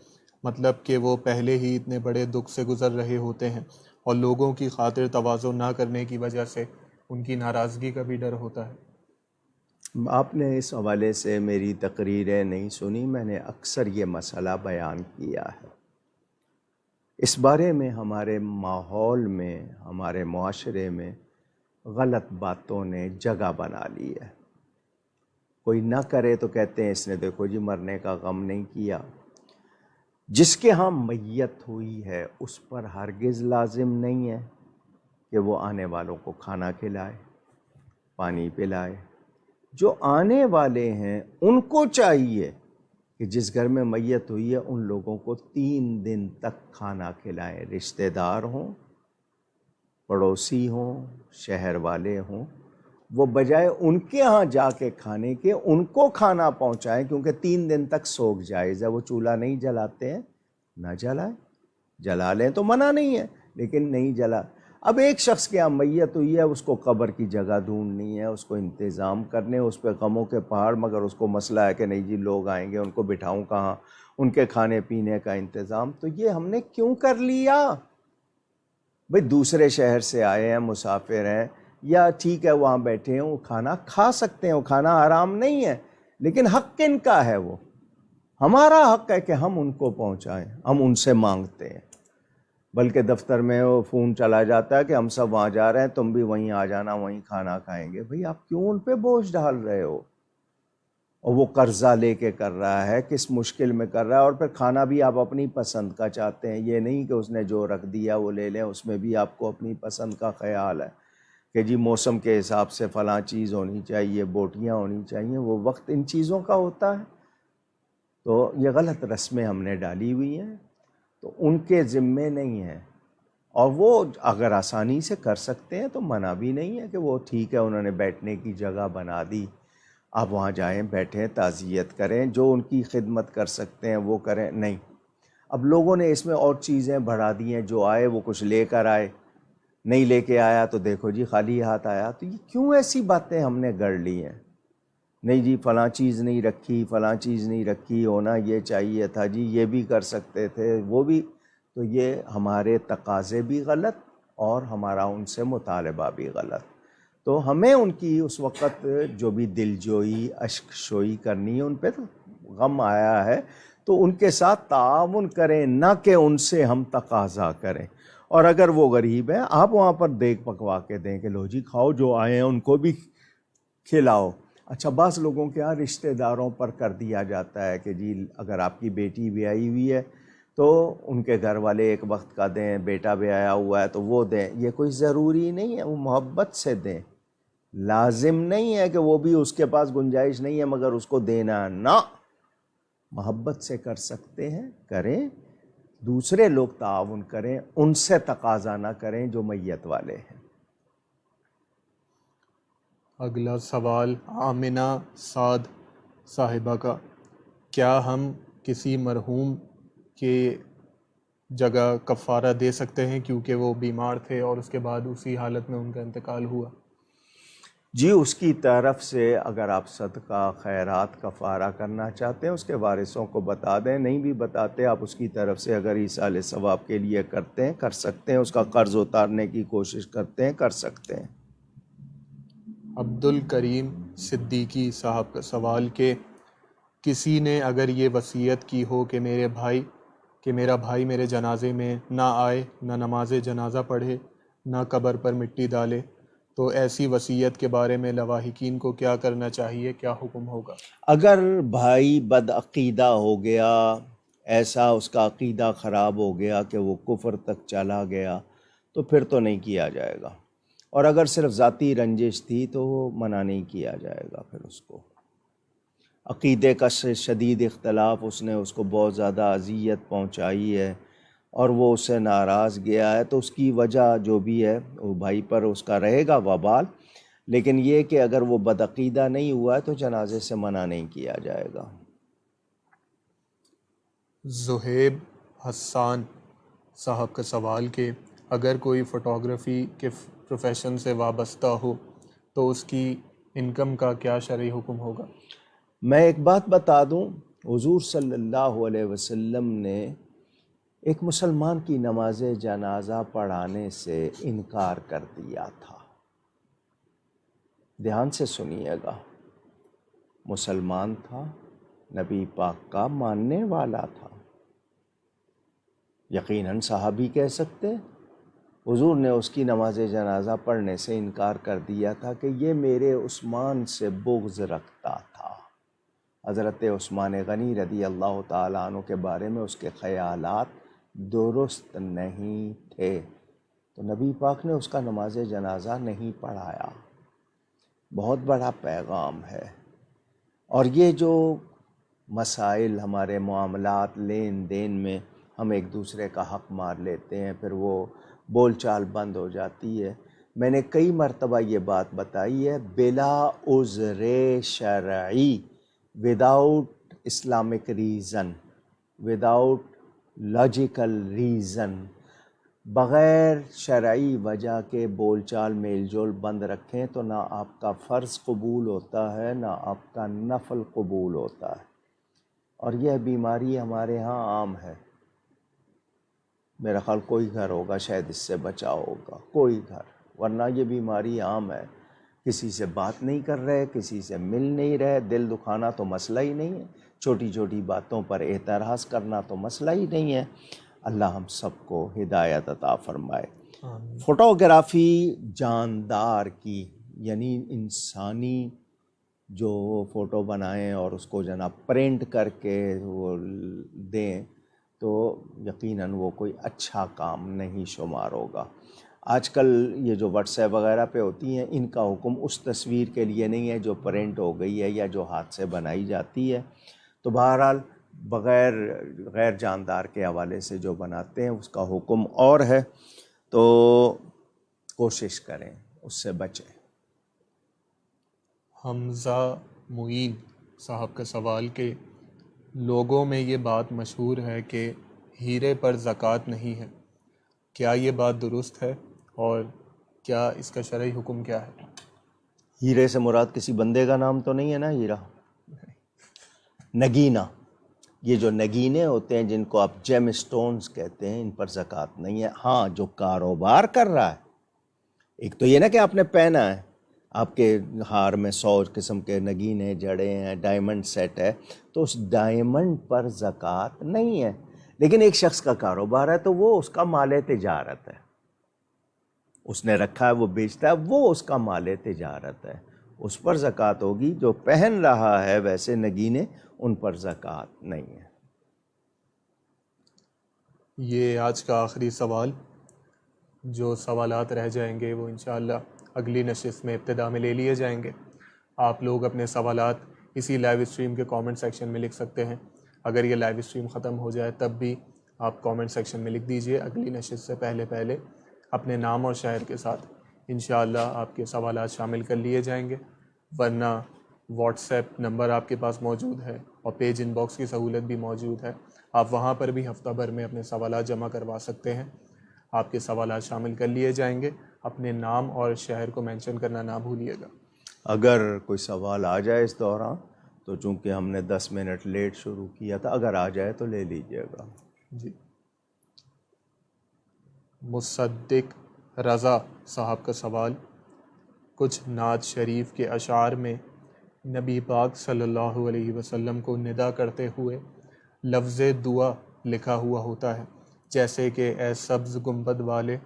مطلب کہ وہ پہلے ہی اتنے بڑے دکھ سے گزر رہے ہوتے ہیں اور لوگوں کی خاطر تواضع نہ کرنے کی وجہ سے ان کی ناراضگی کا بھی ڈر ہوتا ہے۔ آپ نے اس حوالے سے میری تقریریں نہیں سنی، میں نے اکثر یہ مسئلہ بیان کیا ہے۔ اس بارے میں ہمارے ماحول میں، ہمارے معاشرے میں غلط باتوں نے جگہ بنا لی ہے۔ کوئی نہ کرے تو کہتے ہیں اس نے دیکھو جی مرنے کا غم نہیں کیا۔ جس کے ہاں میت ہوئی ہے اس پر ہرگز لازم نہیں ہے کہ وہ آنے والوں کو کھانا کھلائے، پانی پلائے۔ جو آنے والے ہیں ان کو چاہیے کہ جس گھر میں میت ہوئی ہے ان لوگوں کو 3 دن تک کھانا کھلائیں، رشتہ دار ہوں، پڑوسی ہوں، شہر والے ہوں، وہ بجائے ان کے ہاں جا کے کھانے کے ان کو کھانا پہنچائیں، کیونکہ 3 دن تک سوگ جائز ہے۔ وہ چولہا نہیں جلاتے ہیں، نہ جلائیں، جلا لیں تو منع نہیں ہے، لیکن نہیں جلا۔ اب ایک شخص کے یہاں میت ہوئی ہے، اس کو قبر کی جگہ ڈھونڈنی ہے، اس کو انتظام کرنے، اس پہ غموں کے پہاڑ، مگر اس کو مسئلہ ہے کہ نہیں جی لوگ آئیں گے، ان کو بٹھاؤں کہاں، ان کے کھانے پینے کا انتظام۔ تو یہ ہم نے کیوں کر لیا؟ بھئی دوسرے شہر سے آئے ہیں، مسافر ہیں، یا ٹھیک ہے وہاں بیٹھے ہیں، وہ کھانا کھا سکتے ہیں، وہ کھانا حرام نہیں ہے، لیکن حق کن کا ہے؟ وہ ہمارا حق ہے کہ ہم ان کو پہنچائیں، ہم ان سے مانگتے ہیں۔ بلکہ دفتر میں وہ فون چلا جاتا ہے کہ ہم سب وہاں جا رہے ہیں، تم بھی وہیں آ جانا، وہیں کھانا کھائیں گے۔ بھئی آپ کیوں ان پہ بوجھ ڈال رہے ہو؟ اور وہ قرضہ لے کے کر رہا ہے، کس مشکل میں کر رہا ہے، اور پھر کھانا بھی آپ اپنی پسند کا چاہتے ہیں۔ یہ نہیں کہ اس نے جو رکھ دیا وہ لے لیں، اس میں بھی آپ کو اپنی پسند کا خیال ہے کہ جی موسم کے حساب سے فلاں چیز ہونی چاہیے، بوٹیاں ہونی چاہیے، وہ وقت ان چیزوں کا ہوتا ہے۔ تو یہ غلط رسمیں ہم نے ڈالی ہوئی ہیں، تو ان کے ذمے نہیں ہیں، اور وہ اگر آسانی سے کر سکتے ہیں تو منع بھی نہیں ہے کہ وہ ٹھیک ہے انہوں نے بیٹھنے کی جگہ بنا دی، آپ وہاں جائیں، بیٹھیں، تعزیت کریں، جو ان کی خدمت کر سکتے ہیں وہ کریں۔ نہیں، اب لوگوں نے اس میں اور چیزیں بڑھا دی ہیں، جو آئے وہ کچھ لے کر آئے، نہیں لے کے آیا تو دیکھو جی خالی ہاتھ آیا۔ تو یہ کیوں ایسی باتیں ہم نے گڑھ لی ہیں؟ نہیں جی فلاں چیز نہیں رکھی، فلاں چیز نہیں رکھی، ہونا یہ چاہیے تھا جی، یہ بھی کر سکتے تھے، وہ بھی۔ تو یہ ہمارے تقاضے بھی غلط اور ہمارا ان سے مطالبہ بھی غلط۔ تو ہمیں ان کی اس وقت جو بھی دل جوئی، اشک شوئی کرنی ہے، ان پہ تو غم آیا ہے تو ان کے ساتھ تعاون کریں، نہ کہ ان سے ہم تقاضا کریں۔ اور اگر وہ غریب ہیں آپ وہاں پر دیکھ پکوا کے دیں کہ لو جی کھاؤ، جو آئے ہیں ان کو بھی کھلاؤ۔ اچھا بعض لوگوں کے یہاں رشتہ داروں پر کر دیا جاتا ہے کہ جی اگر آپ کی بیٹی بیائی ہوئی ہے تو ان کے گھر والے ایک وقت کا دیں، بیٹا بیایا ہوا ہے تو وہ دیں۔ یہ کوئی ضروری نہیں ہے، وہ محبت سے دیں، لازم نہیں ہے کہ وہ بھی اس کے پاس گنجائش نہیں ہے مگر اس کو دینا نہ، محبت سے کر سکتے ہیں کریں، دوسرے لوگ تعاون کریں، ان سے تقاضا نہ کریں جو میت والے ہیں۔ اگلا سوال آمنہ سعد صاحبہ کا، کیا ہم کسی مرحوم کے جگہ کفارہ دے سکتے ہیں کیونکہ وہ بیمار تھے اور اس کے بعد اسی حالت میں ان کا انتقال ہوا؟ جی اس کی طرف سے اگر آپ صدقہ خیرات کفارہ کرنا چاہتے ہیں اس کے وارثوں کو بتا دیں، نہیں بھی بتاتے آپ اس کی طرف سے اگر ایصال ثواب کے لیے کرتے ہیں کر سکتے ہیں، اس کا قرض اتارنے کی کوشش کرتے ہیں کر سکتے ہیں۔ عبد الکریم صدیقی صاحب کا سوال کہ کسی نے اگر یہ وصیت کی ہو کہ میرا بھائی میرے جنازے میں نہ آئے، نہ نماز جنازہ پڑھے، نہ قبر پر مٹی ڈالے، تو ایسی وصیت کے بارے میں لواحقین کو کیا کرنا چاہیے، کیا حکم ہوگا؟ اگر بھائی بد عقیدہ ہو گیا، ایسا اس کا عقیدہ خراب ہو گیا کہ وہ کفر تک چلا گیا، تو پھر تو نہیں کیا جائے گا، اور اگر صرف ذاتی رنجش تھی تو وہ منع نہیں کیا جائے گا۔ پھر اس کو عقیدے کا شدید اختلاف، اس نے اس کو بہت زیادہ اذیت پہنچائی ہے اور وہ اس سے ناراض گیا ہے، تو اس کی وجہ جو بھی ہے وہ بھائی پر اس کا رہے گا وبال، لیکن یہ کہ اگر وہ بدعقیدہ نہیں ہوا ہے تو جنازے سے منع نہیں کیا جائے گا۔ زہیب حسان صاحب کا سوال کہ اگر کوئی فوٹوگرافی کے پروفیشن سے وابستہ ہو تو اس کی انکم کا کیا شرعی حکم ہوگا؟ میں ایک بات بتا دوں، حضور صلی اللہ علیہ وسلم نے ایک مسلمان کی نماز جنازہ پڑھانے سے انکار کر دیا تھا۔ دھیان سے سنیے گا، مسلمان تھا، نبی پاک کا ماننے والا تھا، یقیناً صحابی کہہ سکتے، حضور نے اس کی نماز جنازہ پڑھنے سے انکار کر دیا تھا کہ یہ میرے عثمان سے بغض رکھتا تھا۔ حضرت عثمان غنی رضی اللہ تعالیٰ عنہ کے بارے میں اس کے خیالات درست نہیں تھے، تو نبی پاک نے اس کا نماز جنازہ نہیں پڑھایا۔ بہت بڑا پیغام ہے۔ اور یہ جو مسائل ہمارے معاملات لین دین میں ہم ایک دوسرے کا حق مار لیتے ہیں، پھر وہ بول چال بند ہو جاتی ہے، میں نے کئی مرتبہ یہ بات بتائی ہے، بلا عذر شرعی، without Islamic reason, without logical reason, بغیر شرعی وجہ کے بول چال میل جول بند رکھیں تو نہ آپ کا فرض قبول ہوتا ہے نہ آپ کا نفل قبول ہوتا ہے۔ اور یہ بیماری ہمارے ہاں عام ہے، میرا خیال کوئی گھر ہوگا شاید اس سے بچا ہوگا، کوئی گھر، ورنہ یہ بیماری عام ہے۔ کسی سے بات نہیں کر رہے، کسی سے مل نہیں رہے، دل دکھانا تو مسئلہ ہی نہیں ہے، چھوٹی چھوٹی باتوں پر اعتراض کرنا تو مسئلہ ہی نہیں ہے۔ اللہ ہم سب کو ہدایت عطا فرمائے۔ فوٹوگرافی جاندار کی، یعنی انسانی جو فوٹو بنائیں اور اس کو جناب پرنٹ کر کے وہ دیں، تو یقیناً وہ کوئی اچھا کام نہیں شمار ہوگا۔ آج کل یہ جو واٹس ایپ وغیرہ پہ ہوتی ہیں، ان کا حکم اس تصویر کے لیے نہیں ہے جو پرنٹ ہو گئی ہے یا جو ہاتھ سے بنائی جاتی ہے، تو بہرحال غیر جاندار کے حوالے سے جو بناتے ہیں اس کا حکم اور ہے، تو کوشش کریں اس سے بچیں۔ حمزہ معین صاحب کا سوال کہ لوگوں میں یہ بات مشہور ہے کہ ہیرے پر زکوٰۃ نہیں ہے، کیا یہ بات درست ہے اور کیا اس کا شرعی حکم کیا ہے؟ ہیرے سے مراد کسی بندے کا نام تو نہیں ہے نا ہیرا؟ نگینہ، یہ جو نگینے ہوتے ہیں جن کو آپ جیم اسٹونز کہتے ہیں، ان پر زکوٰۃ نہیں ہے۔ ہاں جو کاروبار کر رہا ہے، ایک تو یہ نا کہ آپ نے پہنا ہے، آپ کے ہار میں 100 قسم کے نگینے جڑے ہیں، ڈائمنڈ سیٹ ہے، تو اس ڈائمنڈ پر زکوٰۃ نہیں ہے، لیکن ایک شخص کا کاروبار ہے تو وہ اس کا مال تجارت ہے، اس نے رکھا ہے وہ بیچتا ہے، وہ اس کا مال تجارت ہے، اس پر زکوٰۃ ہوگی۔ جو پہن رہا ہے ویسے نگینے، ان پر زکوٰۃ نہیں ہے۔ یہ آج کا آخری سوال، جو سوالات رہ جائیں گے وہ انشاءاللہ اگلی نشست میں ابتدا میں لے لیے جائیں گے۔ آپ لوگ اپنے سوالات اسی لائیو اسٹریم کے کامنٹ سیکشن میں لکھ سکتے ہیں۔ اگر یہ لائیو اسٹریم ختم ہو جائے تب بھی آپ کامنٹ سیکشن میں لکھ دیجئے، اگلی نشست سے پہلے اپنے نام اور شہر کے ساتھ انشاءاللہ آپ کے سوالات شامل کر لیے جائیں گے، ورنہ واٹس ایپ نمبر آپ کے پاس موجود ہے اور پیج ان باکس کی سہولت بھی موجود ہے، آپ وہاں پر بھی ہفتہ بھر میں اپنے سوالات جمع کروا سکتے ہیں، آپ کے سوالات شامل کر لیے جائیں گے۔ اپنے نام اور شہر کو مینشن کرنا نہ بھولیے گا۔ اگر کوئی سوال آ جائے اس دوران تو چونکہ ہم نے 10 منٹ لیٹ شروع کیا تھا، اگر آ جائے تو لے لیجئے گا۔ جی، مصدق رضا صاحب کا سوال، کچھ نعت شریف کے اشعار میں نبی پاک صلی اللہ علیہ وسلم کو ندا کرتے ہوئے لفظ دعا لکھا ہوا ہوتا ہے، جیسے کہ اے سبز گنبد والے،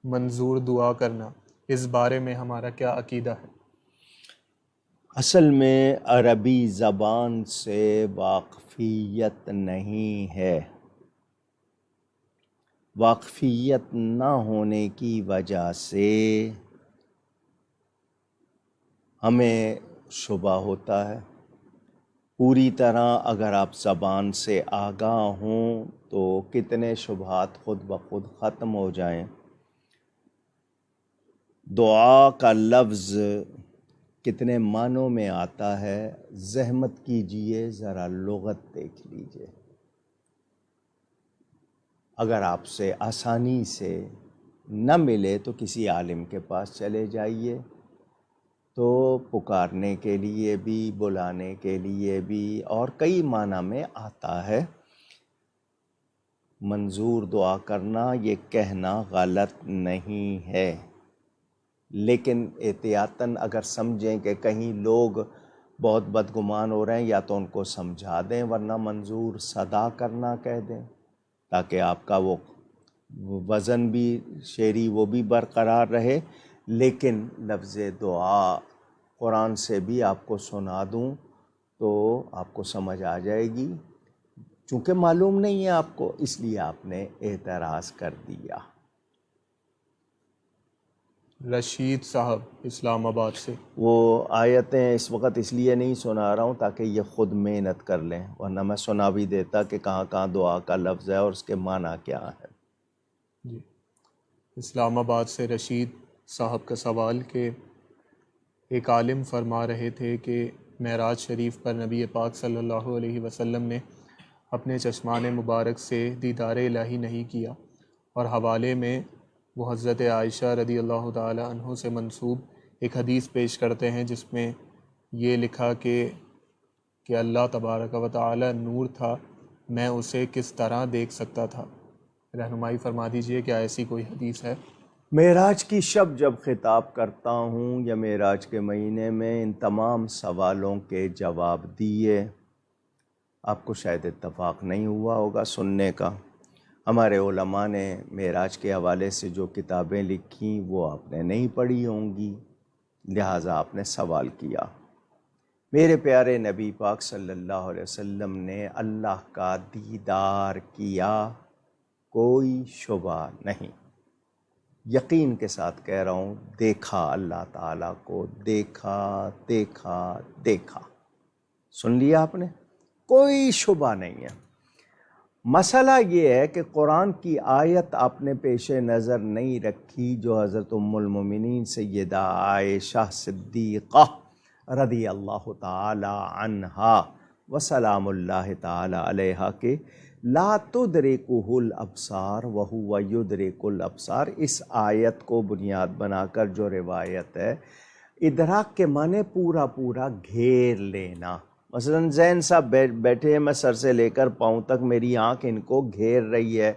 منظور دعا کرنا، اس بارے میں ہمارا کیا عقیدہ ہے؟ اصل میں عربی زبان سے واقفیت نہیں ہے، واقفیت نہ ہونے کی وجہ سے ہمیں شبہ ہوتا ہے۔ پوری طرح اگر آپ زبان سے آگاہ ہوں تو کتنے شبہات خود بخود ختم ہو جائیں۔ دعا کا لفظ کتنے معنوں میں آتا ہے، زحمت کیجئے ذرا لغت دیکھ لیجئے۔ اگر آپ سے آسانی سے نہ ملے تو کسی عالم کے پاس چلے جائیے، تو پکارنے کے لیے بھی، بلانے کے لیے بھی، اور کئی معنی میں آتا ہے۔ منظور دعا کرنا یہ کہنا غلط نہیں ہے، لیکن احتیاطاً اگر سمجھیں کہ کہیں لوگ بہت بدگمان ہو رہے ہیں، یا تو ان کو سمجھا دیں، ورنہ منظور صدا کرنا کہہ دیں، تاکہ آپ کا وہ وزن بھی شعری وہ بھی برقرار رہے۔ لیکن لفظ دعا قرآن سے بھی آپ کو سنا دوں تو آپ کو سمجھ آ جائے گی، چونکہ معلوم نہیں ہے آپ کو، اس لیے آپ نے اعتراض کر دیا۔ رشید صاحب اسلام آباد سے، وہ آیتیں اس وقت اس لیے نہیں سنا رہا ہوں تاکہ یہ خود محنت کر لیں، ورنہ میں سنا بھی دیتا کہ کہاں کہاں دعا کا لفظ ہے اور اس کے معنی کیا ہے۔ جی، اسلام آباد سے رشید صاحب کا سوال کہ ایک عالم فرما رہے تھے کہ معراج شریف پر نبی پاک صلی اللہ علیہ وسلم نے اپنے چشمان مبارک سے دیدار الہی نہیں کیا، اور حوالے میں وہ حضرت عائشہ رضی اللہ تعالی عنہ سے منسوب ایک حدیث پیش کرتے ہیں جس میں یہ لکھا کہ اللہ تبارک و تعالی نور تھا، میں اسے کس طرح دیکھ سکتا تھا؟ رہنمائی فرما دیجئے، کیا ایسی کوئی حدیث ہے؟ معراج کی شب جب خطاب کرتا ہوں یا معراج کے مہینے میں ان تمام سوالوں کے جواب دیے، آپ کو شاید اتفاق نہیں ہوا ہوگا سننے کا۔ ہمارے علماء نے معراج کے حوالے سے جو کتابیں لکھیں وہ آپ نے نہیں پڑھی ہوں گی، لہٰذا آپ نے سوال کیا۔ میرے پیارے نبی پاک صلی اللہ علیہ وسلم نے اللہ کا دیدار کیا، کوئی شبہ نہیں، یقین کے ساتھ کہہ رہا ہوں، دیکھا اللہ تعالیٰ کو، دیکھا دیکھا دیکھا۔ سن لیا آپ نے، کوئی شبہ نہیں ہے۔ مسئلہ یہ ہے کہ قرآن کی آیت آپ نے پیش نظر نہیں رکھی جو حضرت ام المومنین سیدہ عائشہ صدیقہ رضی اللہ تعالی عنہا وسلام اللہ تعالی علیہا کے لا تدرکہ الابصار وہو یدرک الابصار، اس آیت کو بنیاد بنا کر جو روایت ہے، ادراک کے معنی پورا پورا گھیر لینا۔ مثلا ذہن صاحب بیٹھے ہیں، میں سر سے لے کر پاؤں تک میری آنکھ ان کو گھیر رہی ہے،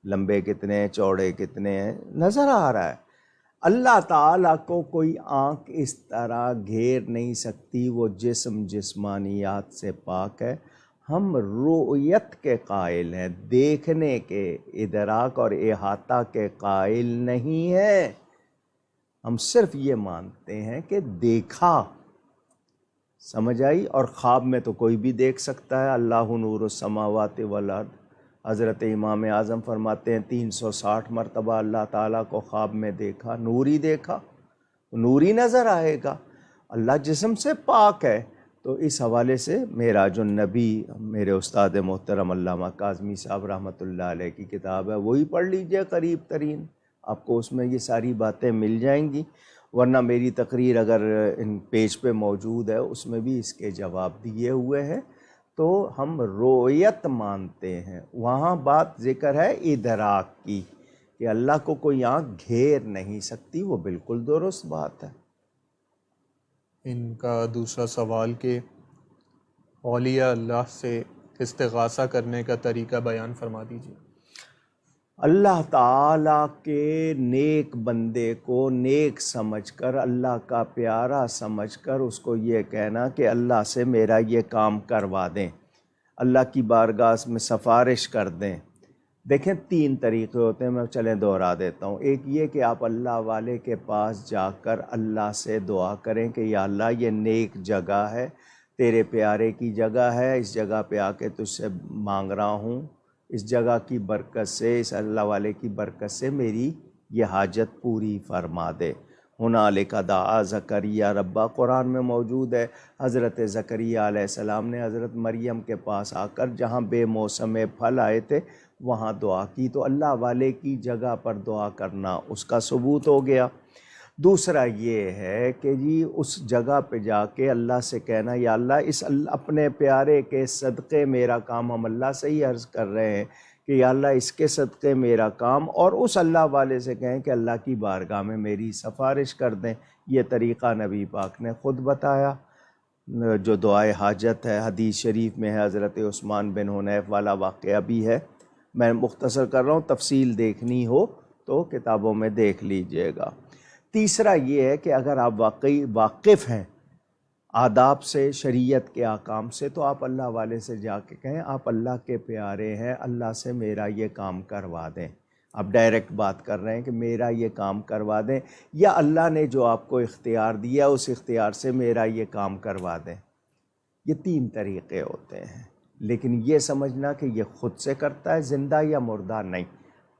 لمبے کتنے ہیں، چوڑے کتنے ہیں، نظر آ رہا ہے۔ اللہ تعالیٰ کو کوئی آنکھ اس طرح گھیر نہیں سکتی، وہ جسم جسمانیات سے پاک ہے۔ ہم رؤیت کے قائل ہیں، دیکھنے کے، ادراک اور احاطہ کے قائل نہیں ہیں۔ ہم صرف یہ مانتے ہیں کہ دیکھا، سمجھ آئی؟ اور خواب میں تو کوئی بھی دیکھ سکتا ہے۔ اللہ نور السماوات والارض، حضرت امام اعظم فرماتے ہیں 360 مرتبہ اللہ تعالیٰ کو خواب میں دیکھا، نور ہی دیکھا، نور ہی نظر آئے گا۔ اللہ جسم سے پاک ہے، تو اس حوالے سے معراج النبی میرے استاد محترم علامہ کاظمی صاحب رحمۃ اللہ علیہ کی کتاب ہے، وہی پڑھ لیجئے، قریب ترین آپ کو اس میں یہ ساری باتیں مل جائیں گی، ورنہ میری تقریر اگر ان پیج پہ موجود ہے اس میں بھی اس کے جواب دیے ہوئے ہیں۔ تو ہم رؤیت مانتے ہیں، وہاں بات ذکر ہے ادراک کی کہ اللہ کو کوئی آنکھ گھیر نہیں سکتی، وہ بالکل درست بات ہے۔ ان کا دوسرا سوال کہ اولیاء اللہ سے استغاثہ کرنے کا طریقہ بیان فرما دیجیے۔ اللہ تعالیٰ کے نیک بندے کو نیک سمجھ کر، اللہ کا پیارا سمجھ کر اس کو یہ کہنا کہ اللہ سے میرا یہ کام کروا دیں، اللہ کی بارگاہ میں سفارش کر دیں۔ دیکھیں 3 طریقے ہوتے ہیں، میں چلیں دوہرا دیتا ہوں۔ ایک یہ کہ آپ اللہ والے کے پاس جا کر اللہ سے دعا کریں کہ یا اللہ یہ نیک جگہ ہے، تیرے پیارے کی جگہ ہے، اس جگہ پہ آ کے تجھ سے مانگ رہا ہوں، اس جگہ کی برکت سے، اس اللہ والے کی برکت سے میری یہ حاجت پوری فرما دے۔ ہنالک دعا زکریا ربا، قرآن میں موجود ہے۔ حضرت زکریا علیہ السلام نے حضرت مریم کے پاس آ کر جہاں بے موسم پھل آئے تھے وہاں دعا کی، تو اللہ والے کی جگہ پر دعا کرنا اس کا ثبوت ہو گیا۔ دوسرا یہ ہے کہ جی اس جگہ پہ جا کے اللہ سے کہنا یا اللہ اس اپنے پیارے کے صدقے میرا کام، ہم اللہ سے ہی عرض کر رہے ہیں کہ یا اللہ اس کے صدقے میرا کام، اور اس اللہ والے سے کہیں کہ اللہ کی بارگاہ میں میری سفارش کر دیں۔ یہ طریقہ نبی پاک نے خود بتایا، جو دعائے حاجت ہے حدیث شریف میں ہے، حضرت عثمان بن حنیف والا واقعہ بھی ہے۔ میں مختصر کر رہا ہوں، تفصیل دیکھنی ہو تو کتابوں میں دیکھ لیجئے گا۔ تیسرا یہ ہے کہ اگر آپ واقعی واقف ہیں آداب سے، شریعت کے احکام سے، تو آپ اللہ والے سے جا کے کہیں آپ اللہ کے پیارے ہیں، اللہ سے میرا یہ کام کروا دیں۔ آپ ڈائریکٹ بات کر رہے ہیں کہ میرا یہ کام کروا دیں، یا اللہ نے جو آپ کو اختیار دیا اس اختیار سے میرا یہ کام کروا دیں۔ یہ 3 طریقے ہوتے ہیں، لیکن یہ سمجھنا کہ یہ خود سے کرتا ہے زندہ یا مردہ نہیں،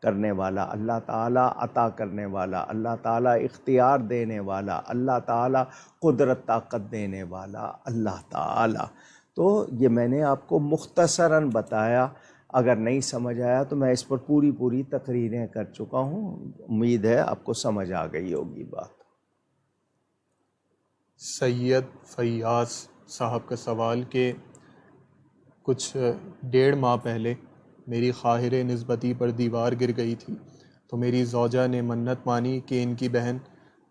کرنے والا اللہ تعالیٰ، عطا کرنے والا اللہ تعالیٰ، اختیار دینے والا اللہ تعالیٰ، قدرت طاقت دینے والا اللہ تعالیٰ۔ تو یہ میں نے آپ کو مختصراً بتایا، اگر نہیں سمجھ آیا تو میں اس پر پوری تقریریں کر چکا ہوں، امید ہے آپ کو سمجھ آ گئی ہوگی بات۔ سید فیاض صاحب کا سوال کہ کچھ 1.5 ماہ پہلے میری خواہر نسبتی پر دیوار گر گئی تھی، تو میری زوجہ نے منت مانی کہ ان کی بہن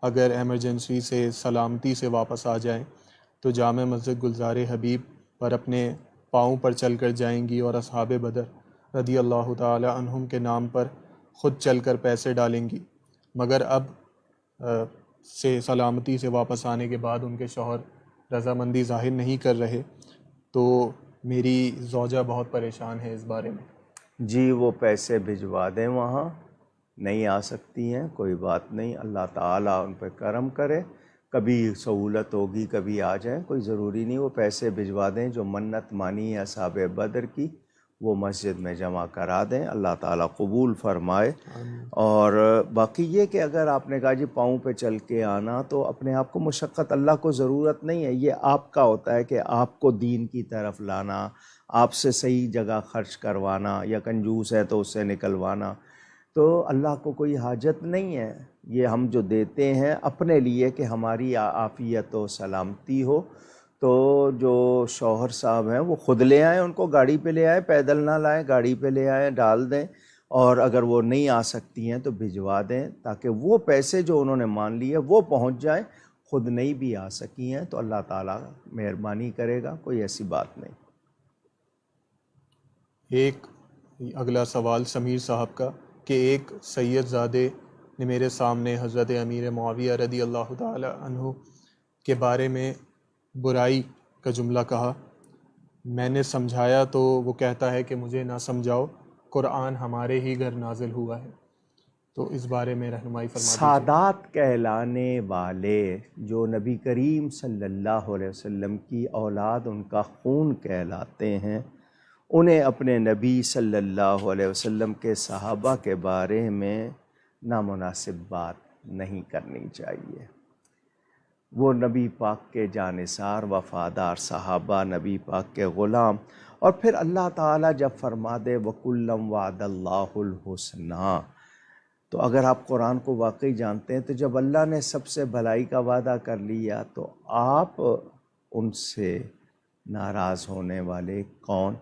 اگر ایمرجنسی سے سلامتی سے واپس آ جائیں تو جامع مسجد گلزار حبیب پر اپنے پاؤں پر چل کر جائیں گی، اور اصحاب بدر رضی اللہ تعالی عنہم کے نام پر خود چل کر پیسے ڈالیں گی، مگر اب سے سلامتی سے واپس آنے کے بعد ان کے شوہر رضامندی ظاہر نہیں کر رہے، تو میری زوجہ بہت پریشان ہے اس بارے میں۔ جی وہ پیسے بھجوا دیں، وہاں نہیں آ سکتی ہیں، کوئی بات نہیں، اللہ تعالیٰ ان پہ کرم کرے، کبھی سہولت ہوگی کبھی آ جائیں، کوئی ضروری نہیں، وہ پیسے بھجوا دیں جو منت مانی ہے اصحاب بدر کی، وہ مسجد میں جمع کرا دیں، اللہ تعالیٰ قبول فرمائے۔ اور باقی یہ کہ اگر آپ نے کہا جی پاؤں پہ چل کے آنا، تو اپنے آپ کو مشقت، اللہ کو ضرورت نہیں ہے، یہ آپ کا ہوتا ہے کہ آپ کو دین کی طرف لانا، آپ سے صحیح جگہ خرچ کروانا، یا کنجوس ہے تو اس سے نکلوانا، تو اللہ کو کوئی حاجت نہیں ہے، یہ ہم جو دیتے ہیں اپنے لیے کہ ہماری عافیت و سلامتی ہو۔ تو جو شوہر صاحب ہیں وہ خود لے آئیں، ان کو گاڑی پہ لے آئیں، پیدل نہ لائیں، گاڑی پہ لے آئیں، ڈال دیں، اور اگر وہ نہیں آ سکتی ہیں تو بھجوا دیں، تاکہ وہ پیسے جو انہوں نے مان لیے وہ پہنچ جائیں، خود نہیں بھی آ سکی ہیں تو اللہ تعالیٰ مہربانی کرے گا، کوئی ایسی بات نہیں۔ ایک اگلا سوال سمیر صاحب کا کہ ایک سید زادے نے میرے سامنے حضرت امیر معاویہ رضی اللہ تعالی عنہ کے بارے میں برائی کا جملہ کہا، میں نے سمجھایا تو وہ کہتا ہے کہ مجھے نہ سمجھاؤ، قرآن ہمارے ہی گھر نازل ہوا ہے، تو اس بارے میں رہنمائی فرما دیجیے۔ سادات کہلانے والے جو نبی کریم صلی اللہ علیہ وسلم کی اولاد، ان کا خون کہلاتے ہیں، انہیں اپنے نبی صلی اللہ علیہ وسلم کے صحابہ کے بارے میں نامناسب بات نہیں کرنی چاہیے۔ وہ نبی پاک کے جانثار وفادار صحابہ، نبی پاک کے غلام، اور پھر اللہ تعالیٰ جب فرما دے وَكُلًّا وَعَدَ اللَّهُ الْحُسْنَىٰ، تو اگر آپ قرآن کو واقعی جانتے ہیں تو جب اللہ نے سب سے بھلائی کا وعدہ کر لیا تو آپ ان سے ناراض ہونے والے کون؟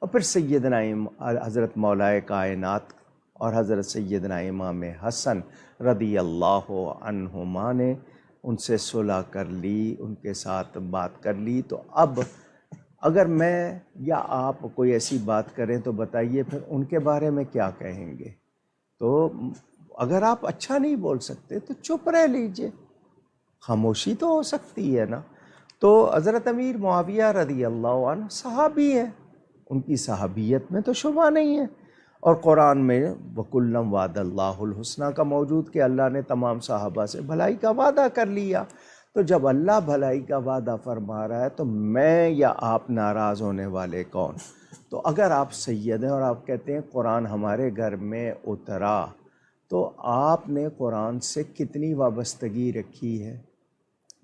اور پھر سیدنا حضرت مولا کائنات اور حضرت سیدنا امام حسن رضی اللہ عنہما نے ان سے صلح کر لی، ان کے ساتھ بات کر لی، تو اب اگر میں یا آپ کوئی ایسی بات کریں تو بتائیے پھر ان کے بارے میں کیا کہیں گے؟ تو اگر آپ اچھا نہیں بول سکتے تو چپ رہ لیجئے، خاموشی تو ہو سکتی ہے نا۔ تو حضرت امیر معاویہ رضی اللہ عنہ صحابی ہیں، ان کی صحابیت میں تو شبہ نہیں ہے، اور قرآن میں وَكُلًّا وَعَدَ اللَّهُ الْحُسْنَى کا موجود کہ اللہ نے تمام صحابہ سے بھلائی کا وعدہ کر لیا۔ تو جب اللہ بھلائی کا وعدہ فرما رہا ہے تو میں یا آپ ناراض ہونے والے کون؟ تو اگر آپ سید ہیں اور آپ کہتے ہیں قرآن ہمارے گھر میں اترا، تو آپ نے قرآن سے کتنی وابستگی رکھی ہے،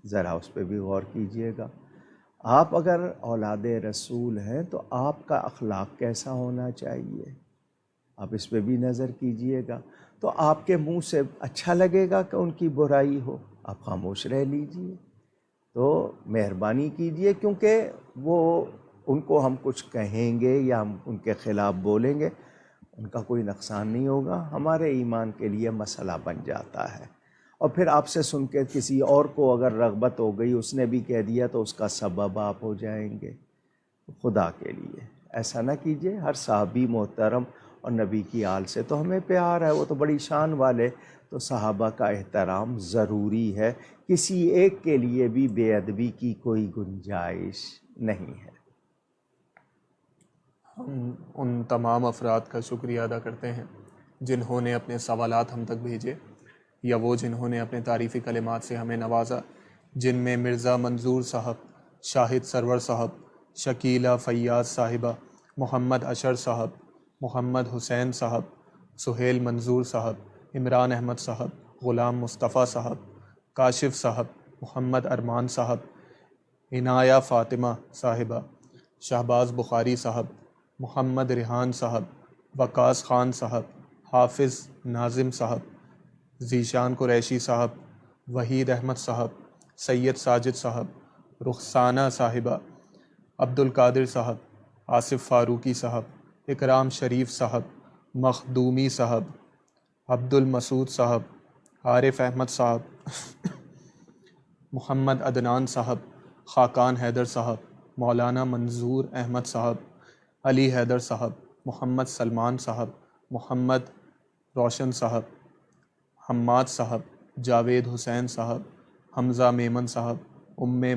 ذرا اس پہ بھی غور کیجئے گا۔ آپ اگر اولاد رسول ہیں تو آپ کا اخلاق کیسا ہونا چاہیے، آپ اس پہ بھی نظر کیجئے گا۔ تو آپ کے منہ سے اچھا لگے گا کہ ان کی برائی ہو، آپ خاموش رہ لیجئے۔ تو مہربانی کیجئے، کیونکہ وہ ان کو ہم کچھ کہیں گے یا ہم ان کے خلاف بولیں گے، ان کا کوئی نقصان نہیں ہوگا، ہمارے ایمان کے لیے مسئلہ بن جاتا ہے۔ اور پھر آپ سے سن کے کسی اور کو اگر رغبت ہو گئی، اس نے بھی کہہ دیا، تو اس کا سبب آپ ہو جائیں گے۔ خدا کے لیے ایسا نہ کیجئے۔ ہر صحابی محترم اور نبی کی آل سے تو ہمیں پیار ہے، وہ تو بڑی شان والے، تو صحابہ کا احترام ضروری ہے، کسی ایک کے لیے بھی بے ادبی کی کوئی گنجائش نہیں ہے۔ ہم ان تمام افراد کا شکریہ ادا کرتے ہیں جنہوں نے اپنے سوالات ہم تک بھیجے، یا وہ جنہوں نے اپنے تعریفی کلمات سے ہمیں نوازا، جن میں مرزا منظور صاحب، شاہد سرور صاحب، شکیلہ فیاض صاحبہ، محمد اشر صاحب، محمد حسین صاحب، سہیل منظور صاحب، عمران احمد صاحب، غلام مصطفیٰ صاحب، کاشف صاحب، محمد ارمان صاحب، عنایہ فاطمہ صاحبہ، شہباز بخاری صاحب، محمد ریحان صاحب، وقاص خان صاحب، حافظ ناظم صاحب، ذیشان قریشی صاحب، وحید احمد صاحب، سید ساجد صاحب، رخسانہ صاحبہ، عبد القادر صاحب، آصف فاروقی صاحب، اکرام شریف صاحب، مخدومی صاحب، عبد المسعود صاحب، عارف احمد صاحب، محمد عدنان صاحب، خاقان حیدر صاحب، مولانا منظور احمد صاحب، علی حیدر صاحب، محمد سلمان صاحب، محمد روشن صاحب، حماد صاحب، جاوید حسین صاحب، حمزہ میمن صاحب،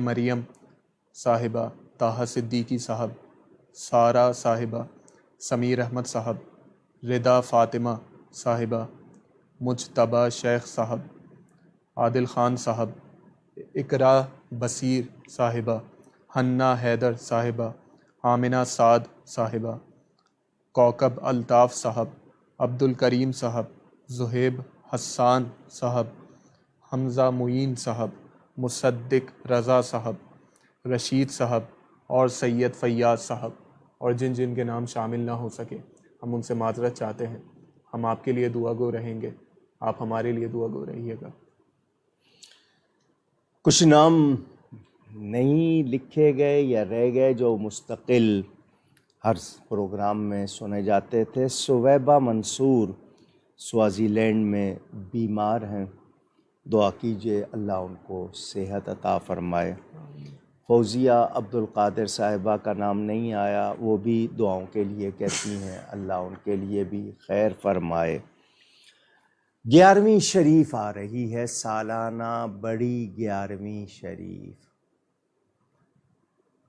مریم صاحبہ، طاہر صدیقی صاحب، سارہ صاحبہ، سمیر احمد صاحب، ردا فاطمہ صاحبہ، مجتبیٰ شیخ صاحب، عادل خان صاحب، اقرا بصیر صاحبہ، حنا حیدر صاحبہ، آمنہ سعد صاحبہ، کوکب الطاف صاحب، عبد الکریم صاحب، زہیب حسان صاحب، حمزہ معین صاحب، مصدق رضا صاحب، رشید صاحب، اور سید فیاض صاحب، اور جن جن کے نام شامل نہ ہو سکے ہم ان سے معذرت چاہتے ہیں۔ ہم آپ کے لیے دعا گو رہیں گے، آپ ہمارے لیے دعا گو رہیے گا۔ کچھ نام نہیں لکھے گئے یا رہ گئے جو مستقل ہر پروگرام میں سنے جاتے تھے۔ سویبہ منصور سوازی لینڈ میں بیمار ہیں، دعا کیجئے اللہ ان کو صحت عطا فرمائے۔ فوزیہ عبد القادر صاحبہ کا نام نہیں آیا، وہ بھی دعاؤں کے لیے کہتی ہیں، اللہ ان کے لیے بھی خیر فرمائے۔ 11ویں شریف آ رہی ہے، سالانہ بڑی 11ویں شریف،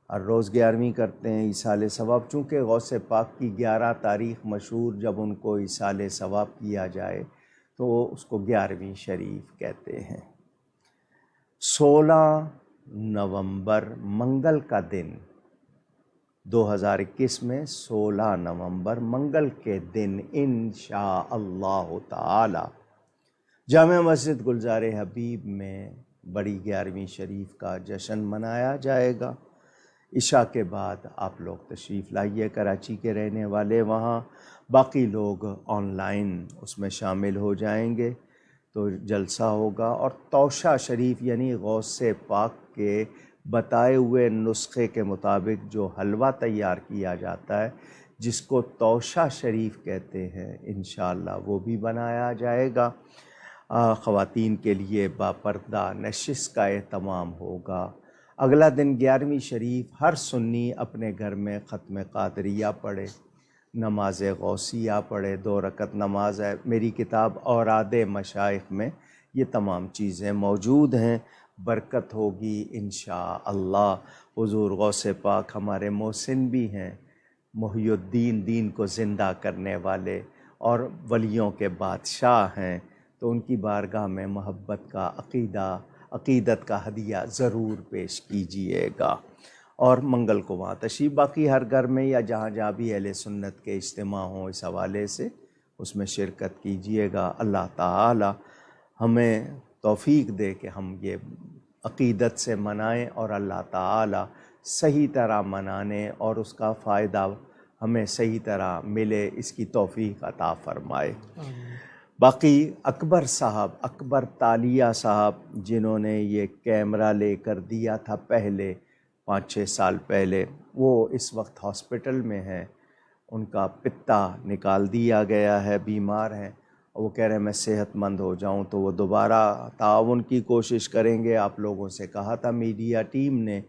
ہر روز 11ویں کرتے ہیں ایصال ثواب، چونکہ غوث پاک کی 11 تاریخ مشہور، جب ان کو ایصال ثواب کیا جائے تو اس کو 11ویں شریف کہتے ہیں۔ 16 نومبر منگل کا دن، 2021 میں 16 نومبر منگل کے دن انشاءاللہ تعالی جامع مسجد گلزار حبیب میں بڑی 11ویں شریف کا جشن منایا جائے گا۔ عشاء کے بعد آپ لوگ تشریف لائیے، کراچی کے رہنے والے وہاں، باقی لوگ آن لائن اس میں شامل ہو جائیں گے، تو جلسہ ہوگا۔ اور توشہ شریف یعنی غوث پاک کے بتائے ہوئے نسخے کے مطابق جو حلوہ تیار کیا جاتا ہے، جس کو توشہ شریف کہتے ہیں، انشاءاللہ وہ بھی بنایا جائے گا۔ خواتین کے لیے باپردہ نشست کا اہتمام ہوگا۔ اگلا دن 11ویں شریف ہر سنی اپنے گھر میں ختم قادریہ پڑھے، نماز غوثیہ پڑھے، 2 رکعت نماز ہے۔ میری کتاب اوراد مشائخ میں یہ تمام چیزیں موجود ہیں، برکت ہوگی انشاءاللہ۔ حضور غوث پاک ہمارے محسن بھی ہیں، محی الدین، دین کو زندہ کرنے والے اور ولیوں کے بادشاہ ہیں، تو ان کی بارگاہ میں محبت کا عقیدت کا ہدیہ ضرور پیش کیجئے گا، اور منگل کو وہاں تشریف، باقی ہر گھر میں یا جہاں جہاں بھی اہل سنت کے اجتماع ہوں اس حوالے سے اس میں شرکت کیجئے گا۔ اللہ تعالی ہمیں توفیق دے کہ ہم یہ عقیدت سے منائیں، اور اللہ تعالی صحیح طرح منانے اور اس کا فائدہ ہمیں صحیح طرح ملے، اس کی توفیق عطا فرمائے۔ باقی اکبر تالیہ صاحب جنہوں نے یہ کیمرہ لے کر دیا تھا پہلے 5-6 سال پہلے، وہ اس وقت ہاسپٹل میں ہیں، ان کا پتا نکال دیا گیا ہے، بیمار ہیں، اور وہ کہہ رہے ہیں میں صحت مند ہو جاؤں تو وہ دوبارہ تعاون کی کوشش کریں گے۔ آپ لوگوں سے کہا تھا میڈیا ٹیم نے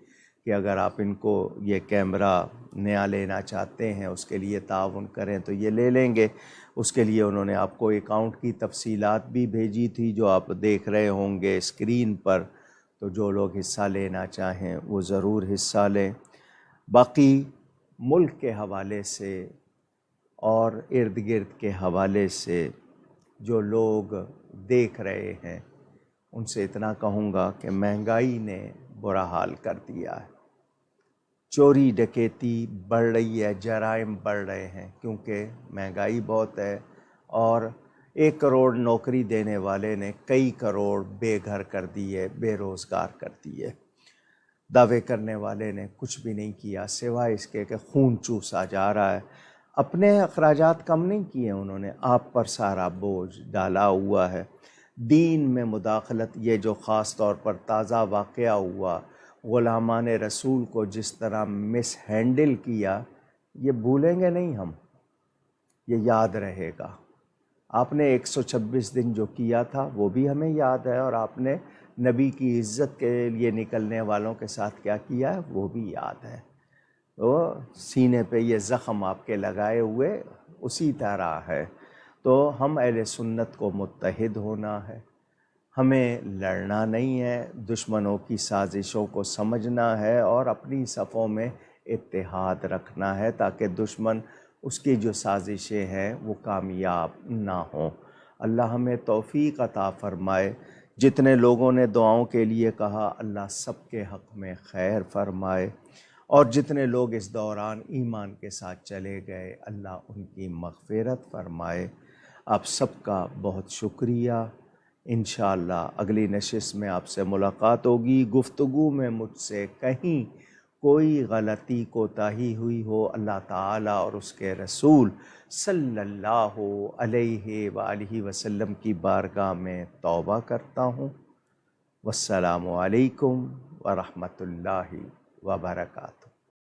کہ اگر آپ ان کو یہ کیمرہ نیا لینا چاہتے ہیں اس کے لیے تعاون کریں تو یہ لے لیں گے۔ اس کے لیے انہوں نے آپ کو اکاؤنٹ کی تفصیلات بھی بھیجی تھی جو آپ دیکھ رہے ہوں گے اسکرین پر، تو جو لوگ حصہ لینا چاہیں وہ ضرور حصہ لیں۔ باقی ملک کے حوالے سے اور ارد گرد کے حوالے سے جو لوگ دیکھ رہے ہیں ان سے اتنا کہوں گا کہ مہنگائی نے برا حال کر دیا ہے، چوری ڈکیتی بڑھ رہی ہے، جرائم بڑھ رہے ہیں کیونکہ مہنگائی بہت ہے، اور 1 کروڑ نوکری دینے والے نے کئی کروڑ بے گھر کر دیے، بے روزگار کر دیے۔ دعوے کرنے والے نے کچھ بھی نہیں کیا سوائے اس کے کہ خون چوسا جا رہا ہے۔ اپنے اخراجات کم نہیں کیے انہوں نے، آپ پر سارا بوجھ ڈالا ہوا ہے۔ دین میں مداخلت، یہ جو خاص طور پر تازہ واقعہ ہوا، غلامان رسول کو جس طرح مس ہینڈل کیا، یہ بھولیں گے نہیں ہم، یہ یاد رہے گا۔ آپ نے 126 دن جو کیا تھا وہ بھی ہمیں یاد ہے، اور آپ نے نبی کی عزت کے لیے نکلنے والوں کے ساتھ کیا کیا ہے وہ بھی یاد ہے۔ تو سینے پہ یہ زخم آپ کے لگائے ہوئے اسی طرح ہے۔ تو ہم اہل سنت کو متحد ہونا ہے، ہمیں لڑنا نہیں ہے، دشمنوں کی سازشوں کو سمجھنا ہے اور اپنی صفوں میں اتحاد رکھنا ہے تاکہ دشمن اس کی جو سازشیں ہیں وہ کامیاب نہ ہوں۔ اللہ ہمیں توفیق عطا فرمائے۔ جتنے لوگوں نے دعاؤں کے لیے کہا اللہ سب کے حق میں خیر فرمائے، اور جتنے لوگ اس دوران ایمان کے ساتھ چلے گئے اللہ ان کی مغفرت فرمائے۔ آپ سب کا بہت شکریہ۔ انشاءاللہ اگلی نشست میں آپ سے ملاقات ہوگی۔ گفتگو میں مجھ سے کہیں کوئی غلطی کوتاہی ہوئی ہو اللہ تعالیٰ اور اس کے رسول صلی اللہ علیہ وآلہ وسلم کی بارگاہ میں توبہ کرتا ہوں۔ والسلام علیکم ورحمۃ اللہ وبرکاتہ۔